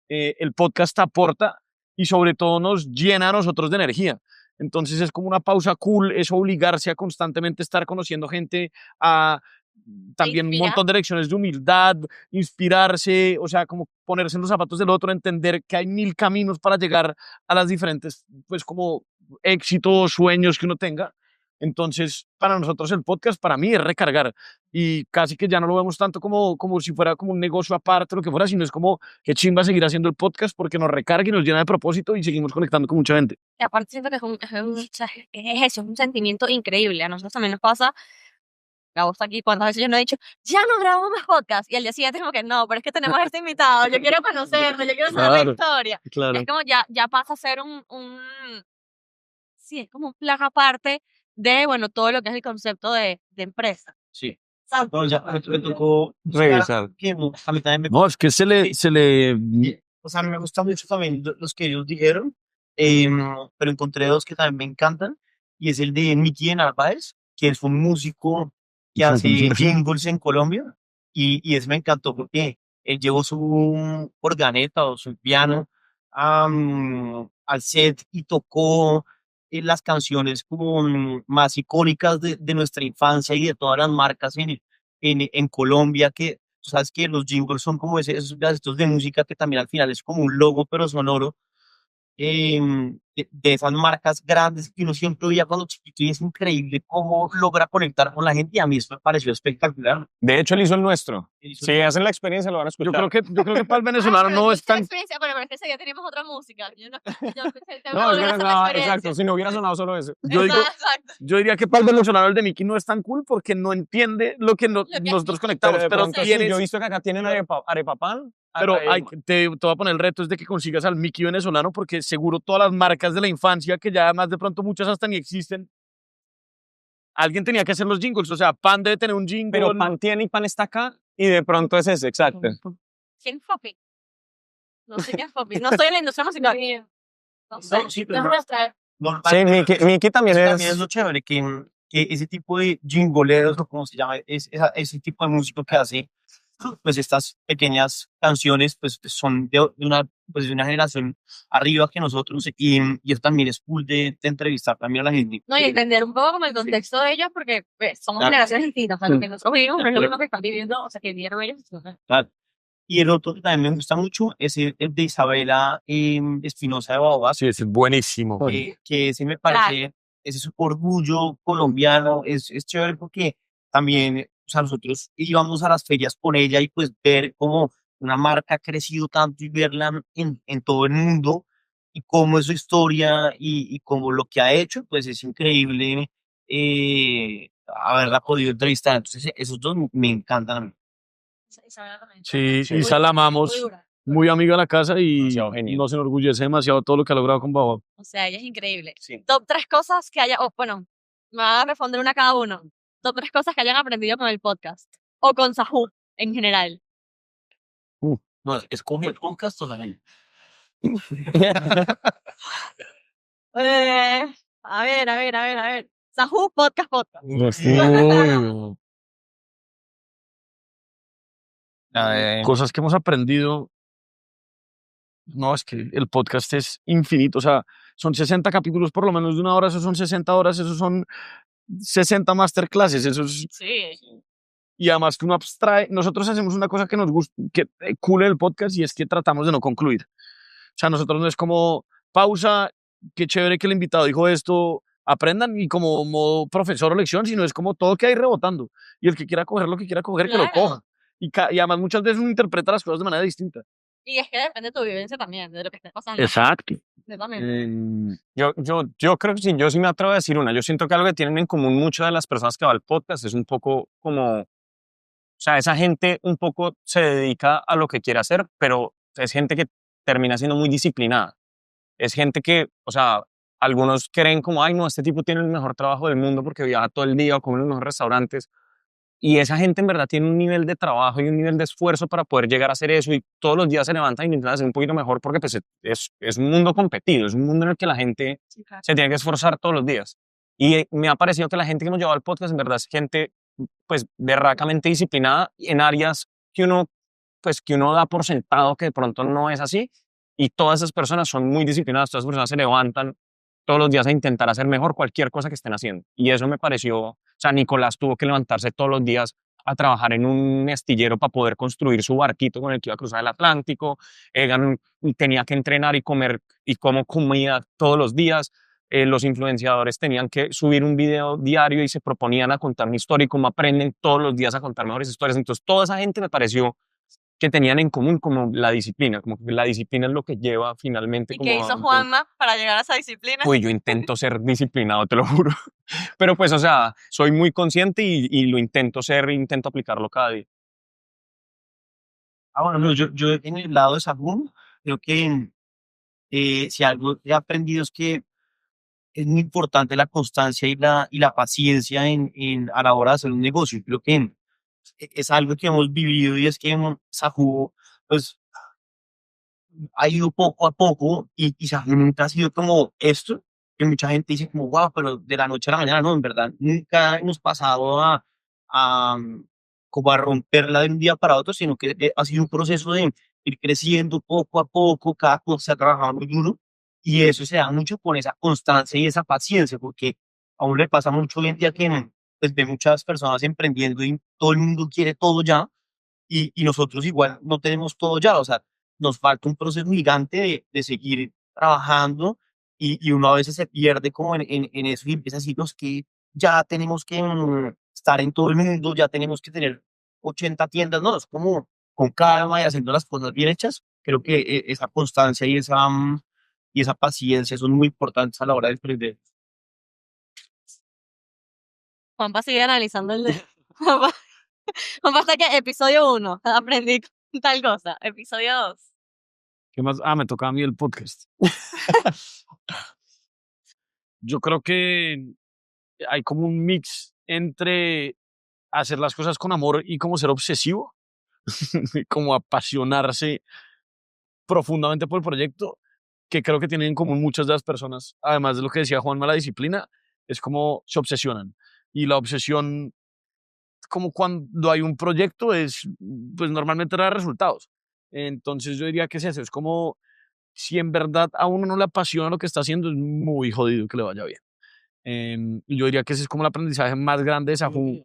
El podcast aporta y sobre todo nos llena a nosotros de energía. Entonces es como una pausa cool, es obligarse a constantemente estar conociendo gente, a también un inspira. montón de lecciones de humildad, inspirarse, o sea, como ponerse en los zapatos del otro, entender que hay 1000 caminos para llegar a las diferentes, pues como éxitos, sueños que uno tenga. Entonces, para nosotros el podcast, para mí, es recargar, y casi que ya no lo vemos tanto como si fuera como un negocio aparte, lo que fuera, sino es como que chimba seguir haciendo el podcast porque nos recarga y nos llena de propósito y seguimos conectando con mucha gente. Y aparte siento que o sea, es eso, es un sentimiento increíble. A nosotros también nos pasa, Gabo está aquí, cuántas veces yo no he dicho, ya no grabamos más podcast, y al día siguiente como que no, pero es que tenemos a este invitado, yo quiero conocerlo, yo quiero saber la Claro, historia. claro. Es como ya pasa a ser sí, es como un plan aparte de, bueno, todo lo que es el concepto de empresa. Sí. ¿Sabes? No, ya me tocó Revisar. que a mí también me No, es que se le o sea, me gustan mucho también los que ellos dijeron, pero encontré dos que también me encantan, y es el de Miki Narváez, que es un músico que hace jingles en Colombia, y ese me encantó porque él llevó su organeta o su piano al set y tocó las canciones como más icónicas de nuestra infancia y de todas las marcas en Colombia, que tú sabes que los jingles son como esos pedacitos de música que también al final es como un logo, pero sonoro, de esas marcas grandes que uno siempre veía cuando chiquito, y es increíble cómo logra conectar con la gente, y a mí eso me pareció espectacular. De hecho, él hizo el nuestro. Él hizo- Si hacen la experiencia, lo van a escuchar. yo creo que para el venezolano no es tan... Experiencia, pero es que ese día teníamos otra música. Yo no, yo, No, es que no, exacto. Si no hubiera sonado solo eso. Yo digo, Exacto. yo diría que para el venezolano el de Mickey no es tan cool porque no entiende lo que que es nosotros Mickey. conectamos, de pero pronto sí, tienes... yo he visto que acá tienen arepapan. Pero te voy a poner el reto es de que consigas al Mickey venezolano, porque seguro todas las marcas de la infancia, que ya además de pronto muchas hasta ni existen, alguien tenía que hacer los jingles. O sea, Pan debe tener un jingle. Pero Pan tiene y Pan está acá y de pronto es ese, exacto. ¿Quién es Poppy? No sé quién es Poppy. No estoy en la industria musical. No sé. No, sí, pero Déjame extraer. Sí, Miki también también es es. lo chévere, que ese tipo de jingoleros, o como se llama, ese tipo de música que hace, pues estas pequeñas canciones, pues son de una generación arriba que nosotros, y eso también es cool de entrevistar también a la gente. No, y entender un poco como el contexto de ellos, porque pues, somos Claro. generaciones distintas. O sea, lo que nosotros vivimos no es lo mismo que están viviendo, o sea, que vivieron ellos. Claro. Y el otro que también me gusta mucho es el de Isabela Espinosa de Baobab, Sí, es buenísimo. que ese me parece, ese es un orgullo colombiano, es chévere porque también, o sea, nosotros íbamos a las ferias con ella, y pues ver cómo una marca ha crecido tanto y verla en todo el mundo, y cómo es su historia, y cómo lo que ha hecho, pues es increíble haberla podido entrevistar. Entonces, esos dos me encantan a mí. Isabela también. Sí, Sí. Isa la Muy amamos, dura. muy amiga de la casa, y Demasiado genial. nos enorgullece demasiado todo lo que ha logrado con Baobab. O sea, ella es increíble. Sí. Top 3 cosas que haya, bueno, me van a responder una cada uno. Top 3 cosas que hayan aprendido con el podcast. O con Sahur, en general. No, escoge el podcast o la ley. A ver. Sajú, podcast. Uy, Eh, cosas que hemos aprendido. No, es que el podcast es infinito. O sea, son 60 capítulos por lo menos de 1 hora, esos son 60 horas, esos son 60 masterclasses, eso es, Sí. y además que uno abstrae. Nosotros hacemos una cosa que nos gusta, que cool en el podcast, y es que tratamos de no concluir. O sea, nosotros no es como pausa, qué chévere que el invitado dijo esto, aprendan, y como modo profesor o lección, sino es como todo que hay rebotando. Y el que quiera coger lo que quiera coger, que lo Claro. coja. Y además muchas veces uno interpreta las cosas de manera distinta. Y es que depende de tu vivencia también, de lo que estés pasando. Exacto. Netamente. yo creo que sí, yo sí me atrevo a decir una. Yo siento que algo que tienen en común muchas de las personas que va al podcast es un poco como, o sea, esa gente un poco se dedica a lo que quiere hacer, pero es gente que termina siendo muy disciplinada. Es gente que, o sea, algunos creen como, ay, no, este tipo tiene el mejor trabajo del mundo porque viaja todo el día o come en los mejores restaurantes. Y esa gente en verdad tiene un nivel de trabajo y un nivel de esfuerzo para poder llegar a hacer eso, y todos los días se levantan y intentan hacer un poquito mejor porque pues, es un mundo competido, es un mundo en el que la gente se tiene que esforzar todos los días. Y me ha parecido que la gente que nos lleva al podcast en verdad es gente pues berracamente disciplinada en áreas que uno da por sentado que de pronto no es así, y todas esas personas son muy disciplinadas, todas esas personas se levantan todos los días a intentar hacer mejor cualquier cosa que estén haciendo. Y eso me pareció, o sea, Nicolás tuvo que levantarse todos los días a trabajar en un astillero para poder construir su barquito con el que iba a cruzar el Atlántico. Tenía que entrenar y comer, y como comía todos los días. Los influenciadores tenían que subir un video diario y se proponían a contar una historia, y cómo aprenden todos los días a contar mejores historias. Entonces, toda esa gente me pareció que tenían en común como la disciplina, como que la disciplina es lo que lleva finalmente ¿Y como qué a hizo un Juanma para llegar a esa disciplina? Uy, yo intento ser disciplinado, te lo juro. Pero pues, o sea, soy muy consciente y lo intento ser, intento aplicarlo cada día. Bueno, no, yo en el lado de Sahum, creo que si algo he aprendido es que es muy importante la constancia y la paciencia a la hora de hacer un negocio. Creo que es algo que hemos vivido, y es que Sahum, pues, ha ido poco a poco, y Sahum nunca ha sido como esto, que mucha gente dice como, wow, pero de la noche a la mañana, no, en verdad, nunca hemos pasado como a romperla de un día para otro, sino que ha sido un proceso de ir creciendo poco a poco, cada cosa se ha trabajado muy duro, y eso se da mucho con esa constancia y esa paciencia, porque a uno le pasa mucho hoy en día que pues, ve muchas personas emprendiendo y todo el mundo quiere todo ya, y nosotros igual no tenemos todo ya, o sea, nos falta un proceso gigante de seguir trabajando, y uno a veces se pierde como en eso y empieza a decirnos que ya tenemos que estar en todo el mundo, ya tenemos que tener 80 tiendas, no, es como con calma y haciendo las cosas bien hechas. Creo que esa constancia y esa paciencia son muy importantes a la hora de emprender. Juanpa sigue analizando el de... Juanpa está que episodio 1, aprendí tal cosa. Episodio 2. ¿Qué más? Me toca a mí el podcast. Yo creo que hay como un mix entre hacer las cosas con amor y como ser obsesivo, como apasionarse profundamente por el proyecto, que creo que tienen en común muchas de las personas. Además de lo que decía Juanma, la disciplina, es como se obsesionan. Y la obsesión, como cuando hay un proyecto, pues normalmente da resultados. Entonces yo diría que es eso, es como si en verdad a uno no le apasiona lo que está haciendo, es muy jodido que le vaya bien. Y yo diría que ese es como el aprendizaje más grande de Sajú,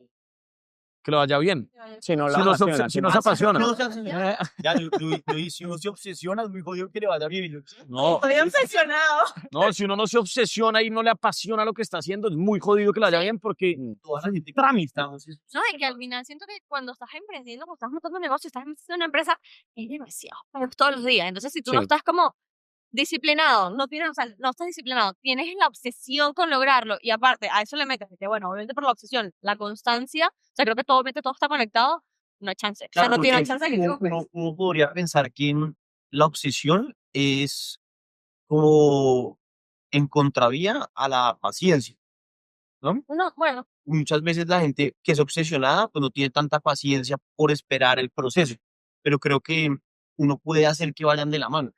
que le vaya bien. Si no, Si no si no se apasiona. Si uno se obsesiona, es muy jodido que le vaya bien. No, Estoy obsesionado. no, si uno no se obsesiona y no le apasiona lo que está haciendo, es muy jodido que le vaya bien, porque Toda la gente tramita. No, y que al final siento que cuando estás emprendiendo, cuando estás montando un negocio, estás empezando una empresa, es demasiado, es todos los días. Entonces, si tú no Sí. estás como disciplinado, no tienes, o sea, no estás disciplinado, tienes la obsesión con lograrlo, y aparte a eso le metes, que bueno, obviamente por la obsesión, la constancia, o sea, creo que obviamente todo está conectado, no hay chance. O sea, no tiene chance de que Uno podría pensar que la obsesión es como en contravía a la paciencia, ¿no? no, bueno, Muchas veces la gente que es obsesionada, pues no tiene tanta paciencia por esperar el proceso. Pero creo que uno puede hacer que vayan de la mano.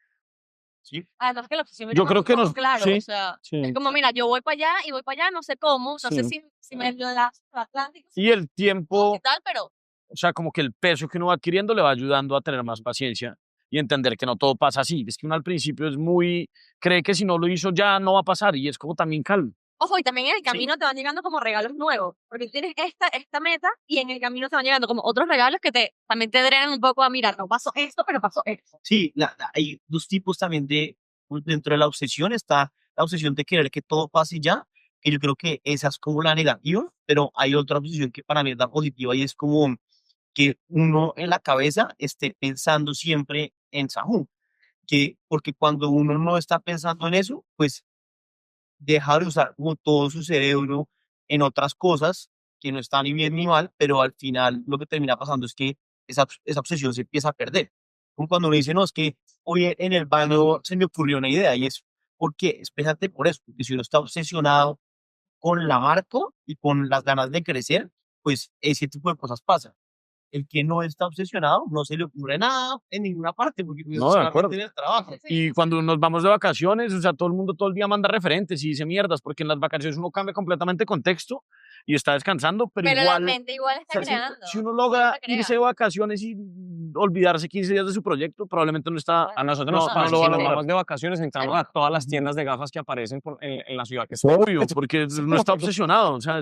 ¿Sí? Además que la obsesión Yo creo que claro, sí, o sea, sí. es como, mira, yo voy para allá y voy para allá, no sé cómo, no sé Sí. si me lo das Atlántico, Y el tiempo, qué tal, pero o sea, como que el peso que uno va adquiriendo le va ayudando a tener más paciencia y entender que no todo pasa así. Es que uno al principio es muy, cree que si no lo hizo ya no va a pasar y es como también calma. ojo, y también en el Sí. camino te van llegando como regalos nuevos, porque tienes esta meta y en el camino te van llegando como otros regalos que también te drenan un poco a mirar, no pasó esto, pero pasó esto. Sí, hay dos tipos también dentro de la obsesión. Está la obsesión de querer que todo pase ya, que yo creo que esa es como la negativa, pero hay otra obsesión que para mí es la positiva y es como que uno en la cabeza esté pensando siempre en Sahún, porque cuando uno no está pensando en eso, pues deja de usar como todo su cerebro en otras cosas que no están ni bien ni mal, pero al final lo que termina pasando es que esa obsesión se empieza a perder. Como cuando uno dice, no, es que hoy en el baño se me ocurrió una idea y es, ¿por qué? Espérate por eso, porque si uno está obsesionado con la marca y con las ganas de crecer, pues ese tipo de cosas pasan. El que no está obsesionado no se le ocurre nada en ninguna parte, porque pues, No, de solamente acuerdo. en el trabajo. Y cuando nos vamos de vacaciones, o sea, todo el mundo todo el día manda referentes y dice mierdas, porque en las vacaciones uno cambia completamente de contexto y está descansando, pero Pero la igual, mente igual o está sea, creando. si uno logra siempre crea. irse de vacaciones y olvidarse 15 días de su proyecto, probablemente no está, A nosotros no, nos no pasa, lo si va a nos lograr. vamos de vacaciones, entramos a todas las tiendas de gafas que aparecen en la ciudad que está. Obvio, porque no está obsesionado, o sea,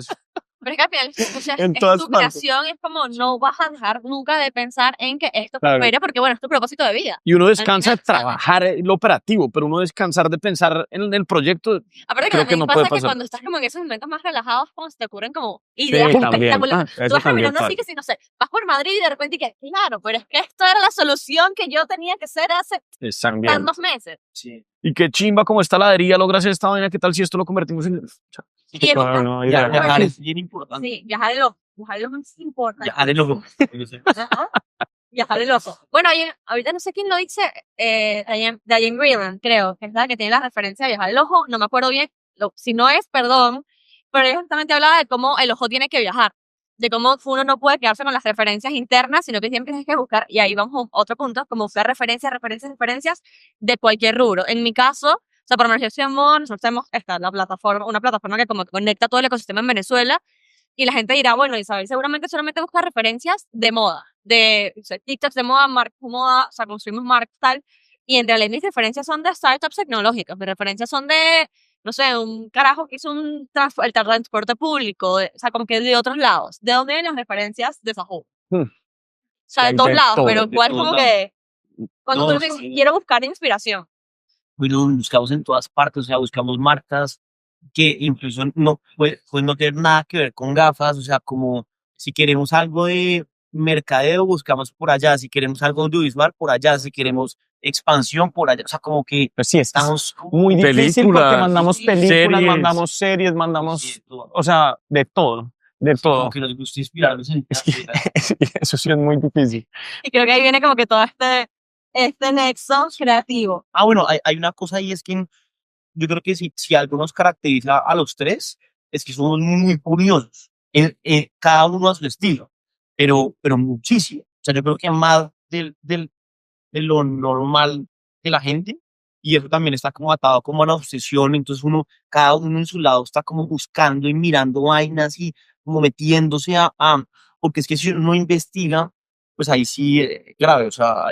Pero es que al final, o sea, En es todas tu partes. creación, es como no vas a dejar nunca de pensar en que esto Claro. prospere, porque bueno, es tu propósito de vida. y uno descansa de Al final, trabajar lo operativo, pero uno descansar de pensar en el proyecto, Aparte que creo que también no pasa puede que pasar. cuando estás como en esos momentos más relajados, como se te ocurren como ideas también. espectaculares. Eso Tú vas también caminando así que si, no sé, vas por Madrid y de repente y que, claro, pero es que esto era la solución que yo tenía que hacer hace Exacto. tantos meses. Sí. Y qué chimba como esta ladería logra hacer esta vaina, ¿qué tal si esto lo convertimos en... Y en Claro, una- no, Ya, idea. viajar es bien importante. sí, viajar de loco es importante. Viajar es loco. Ajá. Viajar de loco. Bueno, ahorita no sé quién lo dice, Diane Greenland, creo, que es la que tiene la referencia de viajar del ojo, no me acuerdo bien, si no es, perdón, pero ella justamente hablaba de cómo el ojo tiene que viajar, de cómo uno no puede quedarse con las referencias internas, sino que siempre tienes que buscar, y ahí vamos a otro punto, como buscar referencias de cualquier rubro. En mi caso, o sea, por Emergencia Moda, nosotros tenemos una plataforma que como que conecta todo el ecosistema en Venezuela, y la gente dirá, bueno, Isabel seguramente solamente busca referencias de moda, de o sea, TikToks de moda, marcas de moda, o sea, construimos marcas tal. Y en realidad mis referencias son de startups tecnológicas, mis referencias son de, no sé, un carajo que hizo el transporte público, o sea, como que de otros lados. ¿De dónde vienen las referencias de Sajo? Hmm. O sea, de Hay todos de lados, todo, pero de igual todos como lados. que cuando No, tú dices, quiero buscar inspiración. Bueno, buscamos en todas partes, o sea, buscamos marcas que incluso no, pues no tener nada que ver con gafas, o sea, como si queremos algo de mercadeo, buscamos por allá, si queremos algo audiovisual, por allá, si queremos expansión, por allá, o sea, como que Pues sí, es que es estamos muy difícil porque Películas, mandamos sí, películas, series. mandamos series, mandamos, sí, o sea, de todo, de como todo. que nos gusta inspirarnos en Es que eso sí es muy difícil. Y creo que ahí viene como que todo este nexo creativo. Ah, bueno, hay una cosa ahí, es que yo creo que si algo nos caracteriza a los tres, es que somos muy curiosos, cada uno a su estilo, pero muchísimo. O sea, yo creo que más de lo normal de la gente, y eso también está como atado como a la obsesión, entonces cada uno en su lado está como buscando y mirando vainas y como metiéndose porque es que si uno no investiga, pues ahí sí, grave, o sea,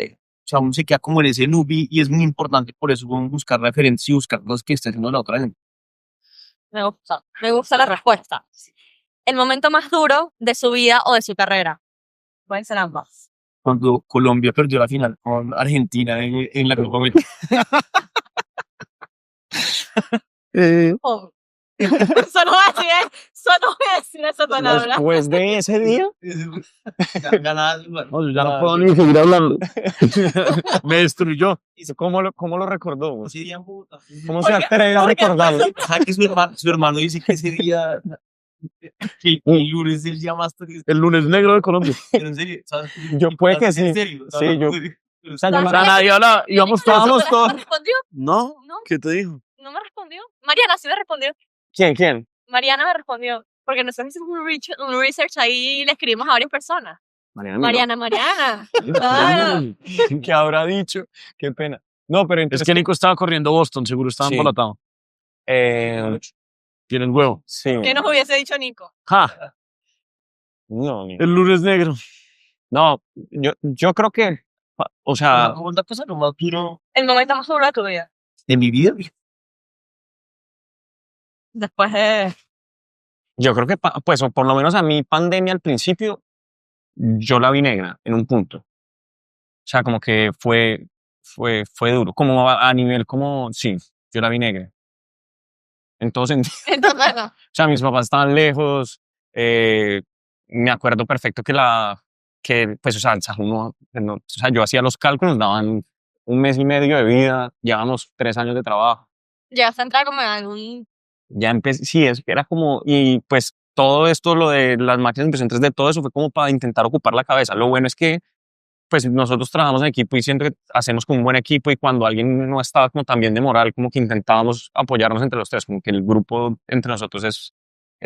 uno se queda como en ese loop y es muy importante por eso como buscar referencias y buscar cosas que esté haciendo la otra gente. Me gusta la respuesta. El momento más duro de su vida o de su carrera. Pueden ser ambas. Cuando Colombia perdió la final con Argentina en la Copa América. Oh. Solo voy a decir esa palabra. Después de ese día, Ganadas, bueno, No, yo ya no puedo ni seguir hablando. Me destruyó. ¿cómo lo recordó? güey? ese día en Bogotá. ¿Cómo se atreve a recordarlo? Ajá, que su hermano dice que ese día, que el lunes es el día más triste. El lunes negro de Colombia. Pero en serio, ¿sabes? Yo puede que sí. En serio, Sí, yo- O sea, yo O sea, nadie habla, íbamos todos. ¿Me respondió? ¿No? No, ¿Qué te dijo? no me respondió. Mariana sí me respondió. ¿Quién? Mariana me respondió. Porque nosotros hicimos un research ahí y le escribimos a varias personas. Mariana. Claro. ¿Qué habrá dicho? Qué pena. No, pero Es entonces... que Nico estaba corriendo Boston, seguro estaba Sí. embolatado. Tiene el huevo. Sí. ¿Qué nos hubiese dicho Nico? ¡Ja! No, ni- El lunes negro. no, yo creo que, o sea, La cosa lo más duro El momento más duro de tu vida. de mi vida. Después de... yo creo que, pues, o por lo menos a mí, pandemia al principio, yo la vi negra en un punto. O sea, como que fue duro. Como a nivel, como, sí, yo la vi negra. En todo sentido. Entonces, no. O sea, mis papás estaban lejos. Me acuerdo perfecto pues, o sea, o sea, yo hacía los cálculos, daban 1 mes y medio de vida, llevamos 3 años de trabajo. Llegaste a entrar como en un... Ya empecé, sí, era como, y pues todo esto, lo de las máquinas de impresión 3D, todo eso fue como para intentar ocupar la cabeza. Lo bueno es que, pues nosotros trabajamos en equipo y siento que hacemos como un buen equipo y cuando alguien no estaba como tan bien de moral, como que intentábamos apoyarnos entre los tres, como que el grupo entre nosotros es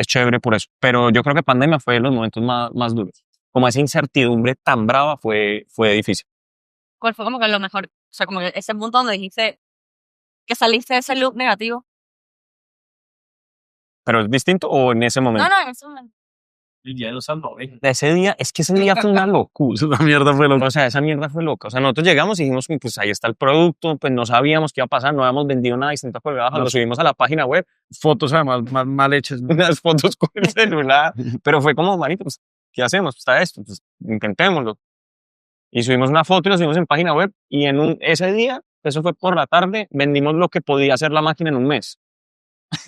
chévere por eso. Pero yo creo que pandemia fue de los momentos más duros. Como esa incertidumbre tan brava fue difícil. ¿Cuál fue como que lo mejor? O sea, como que ese punto donde dijiste que saliste de ese loop negativo. ¿Pero es distinto o en ese momento? No, en ese momento. El día de los salvajes. Ese día, es que ese día fue una locura. Esa mierda fue loca. O sea, esa mierda fue loca. O sea, nosotros llegamos y dijimos, pues ahí está el producto, pues no sabíamos qué iba a pasar, no habíamos vendido nada distinto por debajo, lo subimos a la página web, Fotos además mal hechas. unas fotos con el celular, pero fue como, manito, pues, ¿qué hacemos? Pues, está esto, pues intentémoslo. Y subimos una foto y lo subimos en página web y ese día, eso fue por la tarde, vendimos lo que podía hacer la máquina en un mes.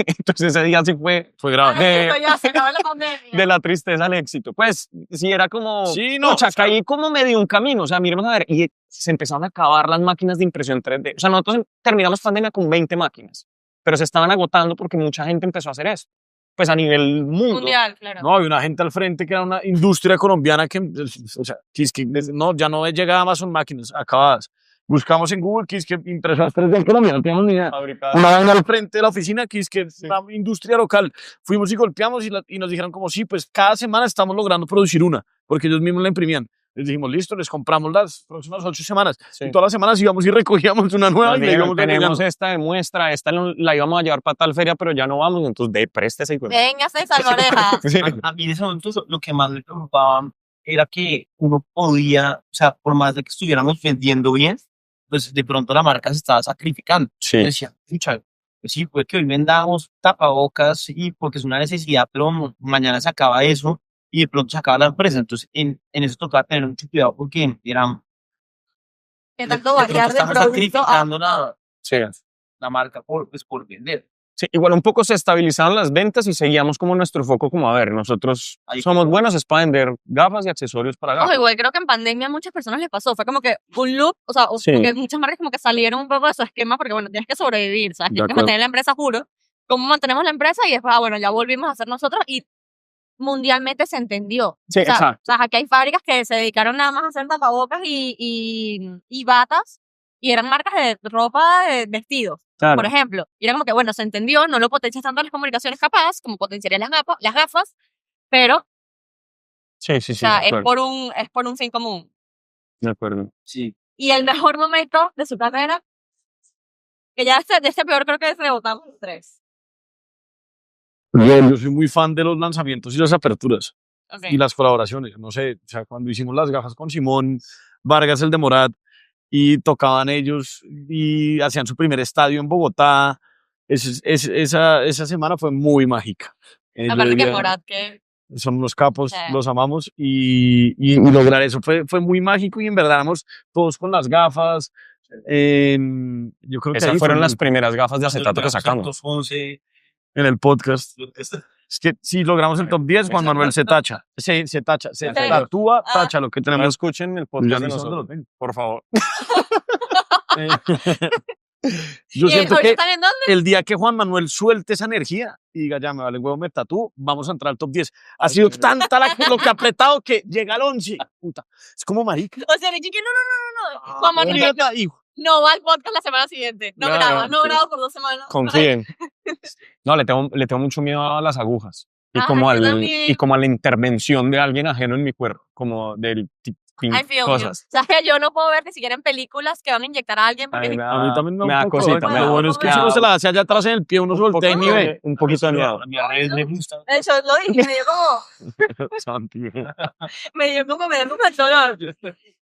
Entonces ese día sí fue grave. Esto ya se acabó la pandemia. De la tristeza al éxito. Pues sí, era como, Sí, no, pucha, o sea, caí como medio un camino. O sea, miremos a ver, y se empezaron a acabar las máquinas de impresión 3D. O sea, nosotros terminamos pandemia con 20 máquinas, pero se estaban agotando porque mucha gente empezó a hacer esto. Pues a nivel mundo. Mundial, claro. No, había una gente al frente que era una industria colombiana que, o sea, que es que no, ya no llega Amazon máquinas acabadas. Buscamos en Google que es que impresoras 3D en Colombia, no teníamos ni idea. Una vaina al frente de la oficina que es que es una industria local. Fuimos y golpeamos y nos dijeron como sí, pues cada semana estamos logrando producir una, porque ellos mismos la imprimían. Les dijimos, listo, les compramos las próximas 8 semanas. Sí. Y todas las semanas íbamos y recogíamos una nueva Nos y la dijeron, íbamos tenemos entregando. esta de muestra, esta la íbamos a llevar para tal feria, pero ya no vamos, entonces préstese. Y Véngase, salvareja. Sí. A mí en ese momento lo que más me preocupaba era que uno podía, o sea, por más de que estuviéramos vendiendo bien, pues de pronto la marca se estaba sacrificando. Sí. Yo decía, pucha, pues sí, puede que hoy vendamos tapabocas y porque es una necesidad, pero mañana se acaba eso y de pronto se acaba la empresa. Entonces, en eso tocaba tener mucho cuidado porque era, Que tanto de pronto variar de estamos producto a... sacrificando Sí. la marca por vender. Sí, igual un poco se estabilizaron las ventas y seguíamos como nuestro foco, como a ver, nosotros Ahí. somos buenos es para vender gafas y accesorios para Ojo, gafas. igual creo que en pandemia a muchas personas les pasó. Fue como que un loop, o sea, Sí. porque muchas marcas como que salieron un poco de su esquema porque, bueno, tienes que sobrevivir, ¿sabes? De Tienes que acuerdo. mantener la empresa, juro. ¿Cómo mantenemos la empresa? Y después, bueno, ya volvimos a ser nosotros y mundialmente se entendió. Sí, o sea, exacto. O sea, aquí hay fábricas que se dedicaron nada más a hacer tapabocas y batas y eran marcas de ropa, de vestidos. Claro. Por ejemplo, y era como que, bueno, se entendió, no lo potencias tanto las comunicaciones capaz, como potenciaría las gafas, pero, Sí, sí, o sí, sea, de es acuerdo. por un fin común. De acuerdo. Sí. Y el mejor momento de su carrera, que ya de este peor creo que rebotamos los 3. Yo soy muy fan de los lanzamientos y las aperturas Okay. y las colaboraciones. No sé, o sea, cuando hicimos las gafas con Simón Vargas, el de Morat, y tocaban ellos y hacían su primer estadio en Bogotá, esa semana fue muy mágica. Yo Aparte que diría, Morat, que... son unos capos, Sí. los amamos y lograr eso fue muy mágico y en verdad éramos todos con las gafas. Yo creo que Esas ahí fueron fue las primeras gafas de acetato que sacamos. 211. en el podcast. Es que si logramos el top 10, Juan Manuel se tacha. Se tacha, se Sí. tatúa, Ah. tacha lo que No tenemos. escuchen el Ya podcast de ni sé dónde lo nosotros, tengo. por favor. Yo ¿Y siento ahorita que están en dónde? el día que Juan Manuel suelte esa energía y diga, ya me vale huevo, me tatúo, vamos a entrar al top 10. Ha sido tanta lo que ha apretado que llega al 11. Puta, es como marica. O sea, le dije que no. Juan Manuel Marica, hijo. no va al podcast la semana siguiente. No Claro, graba, no sí. graba por 2 semanas. Confíen. No, le tengo mucho miedo a las agujas. Y Ah, como, yo también. y como a la intervención de alguien ajeno en mi cuerpo, como del I feel you. cosas. O sea, que yo no puedo ver ni siquiera en películas que van a inyectar a alguien porque A mí A mí también me da un poco, cosita. me Lo da bueno un es que poco si de- uno se la hace allá atrás en el pie, uno voltea y ni ve. Un poquito de miedo. A mi red le gusta. de hecho lo dije, Santi. me dio como el dolor.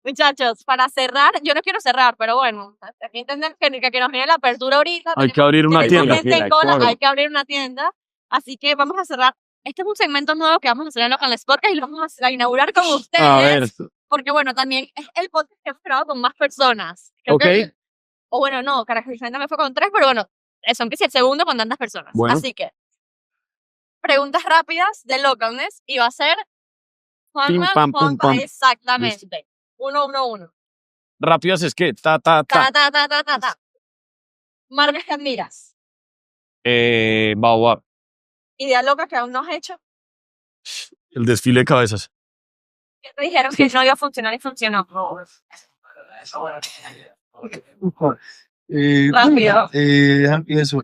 Muchachos, para cerrar, yo no quiero cerrar, pero bueno, hay que entender que nos viene la apertura ahorita. Hay que abrir una tenemos tienda. gente en cola, claro. hay que abrir una tienda. Así que vamos a cerrar. Este es un segmento nuevo que vamos a hacer en Localness Podcast y lo vamos a inaugurar con ustedes. A ver, Porque bueno, también es el podcast que hemos grabado con más personas. Creo ok. o bueno, no, Caracterizante también fue con 3, pero bueno, son que sí el segundo con tantas personas. Bueno. Así que, preguntas rápidas de Localness y va a ser Pim, pam, pum, pam. Exactamente. 1, 1, 1. Rápidas es que ta. Ta, ta, ta, ta, ta, ta. Marcas que admiras. Baobab. Ideas locas que aún no has hecho. El desfile de cabezas. Que te dijeron que no iba a funcionar y funcionó. Rápido. Empiezo.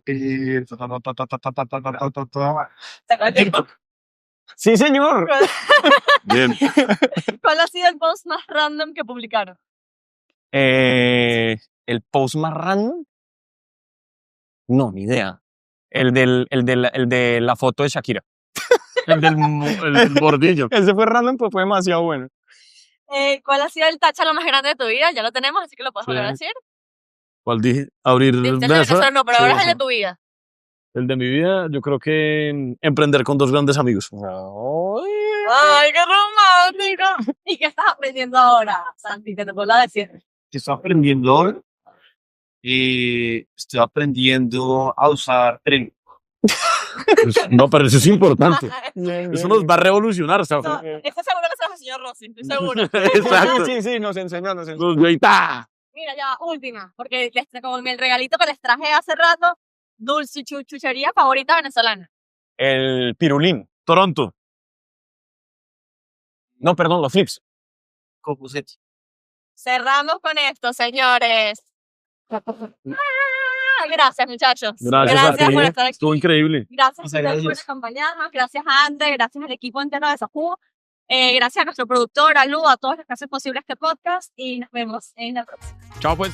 Sí, señor. Bien. ¿Cuál ha sido el post más random que publicaron? El post más random. No, ni idea. El de la foto de Shakira. El bordillo. Ese fue random, pues fue demasiado bueno. ¿Cuál ha sido el tacha más grande de tu vida? Ya lo tenemos, así que lo puedes volver a Sí. decir. ¿Cuál dije? Abrir Dijiste el de Venezuela. Venezuela, no, pero Sí, ahora es sí. el de tu vida. El de mi vida, yo creo que emprender con 2 grandes amigos. ¡Ay, qué romántico! ¿Y qué estás aprendiendo ahora, Santi? Te puedo decir. Estoy aprendiendo. Estoy aprendiendo a usar tren. No, pero eso es importante. Eso nos va a revolucionar, ¿sabes? No, estoy seguro que se lo enseñó Rosy, estoy seguro. Exacto. Sí, nos enseñó. Nos ve y ¡ta! Mira, ya, última, porque como el regalito que les traje hace rato, dulce chuchería favorita venezolana. El pirulín. Toronto. No, perdón, los flips. Copusetti. Cerramos con esto, señores. Gracias, muchachos. Gracias a ti. por estar aquí. Estuvo increíble. Gracias Muchas a ustedes por gracias. acompañarnos. Gracias a André, gracias al equipo entero de Sajú. Gracias a nuestro productor, a Lu, a todos los que hacen posible este podcast. Y nos vemos en la próxima. Chao, pues.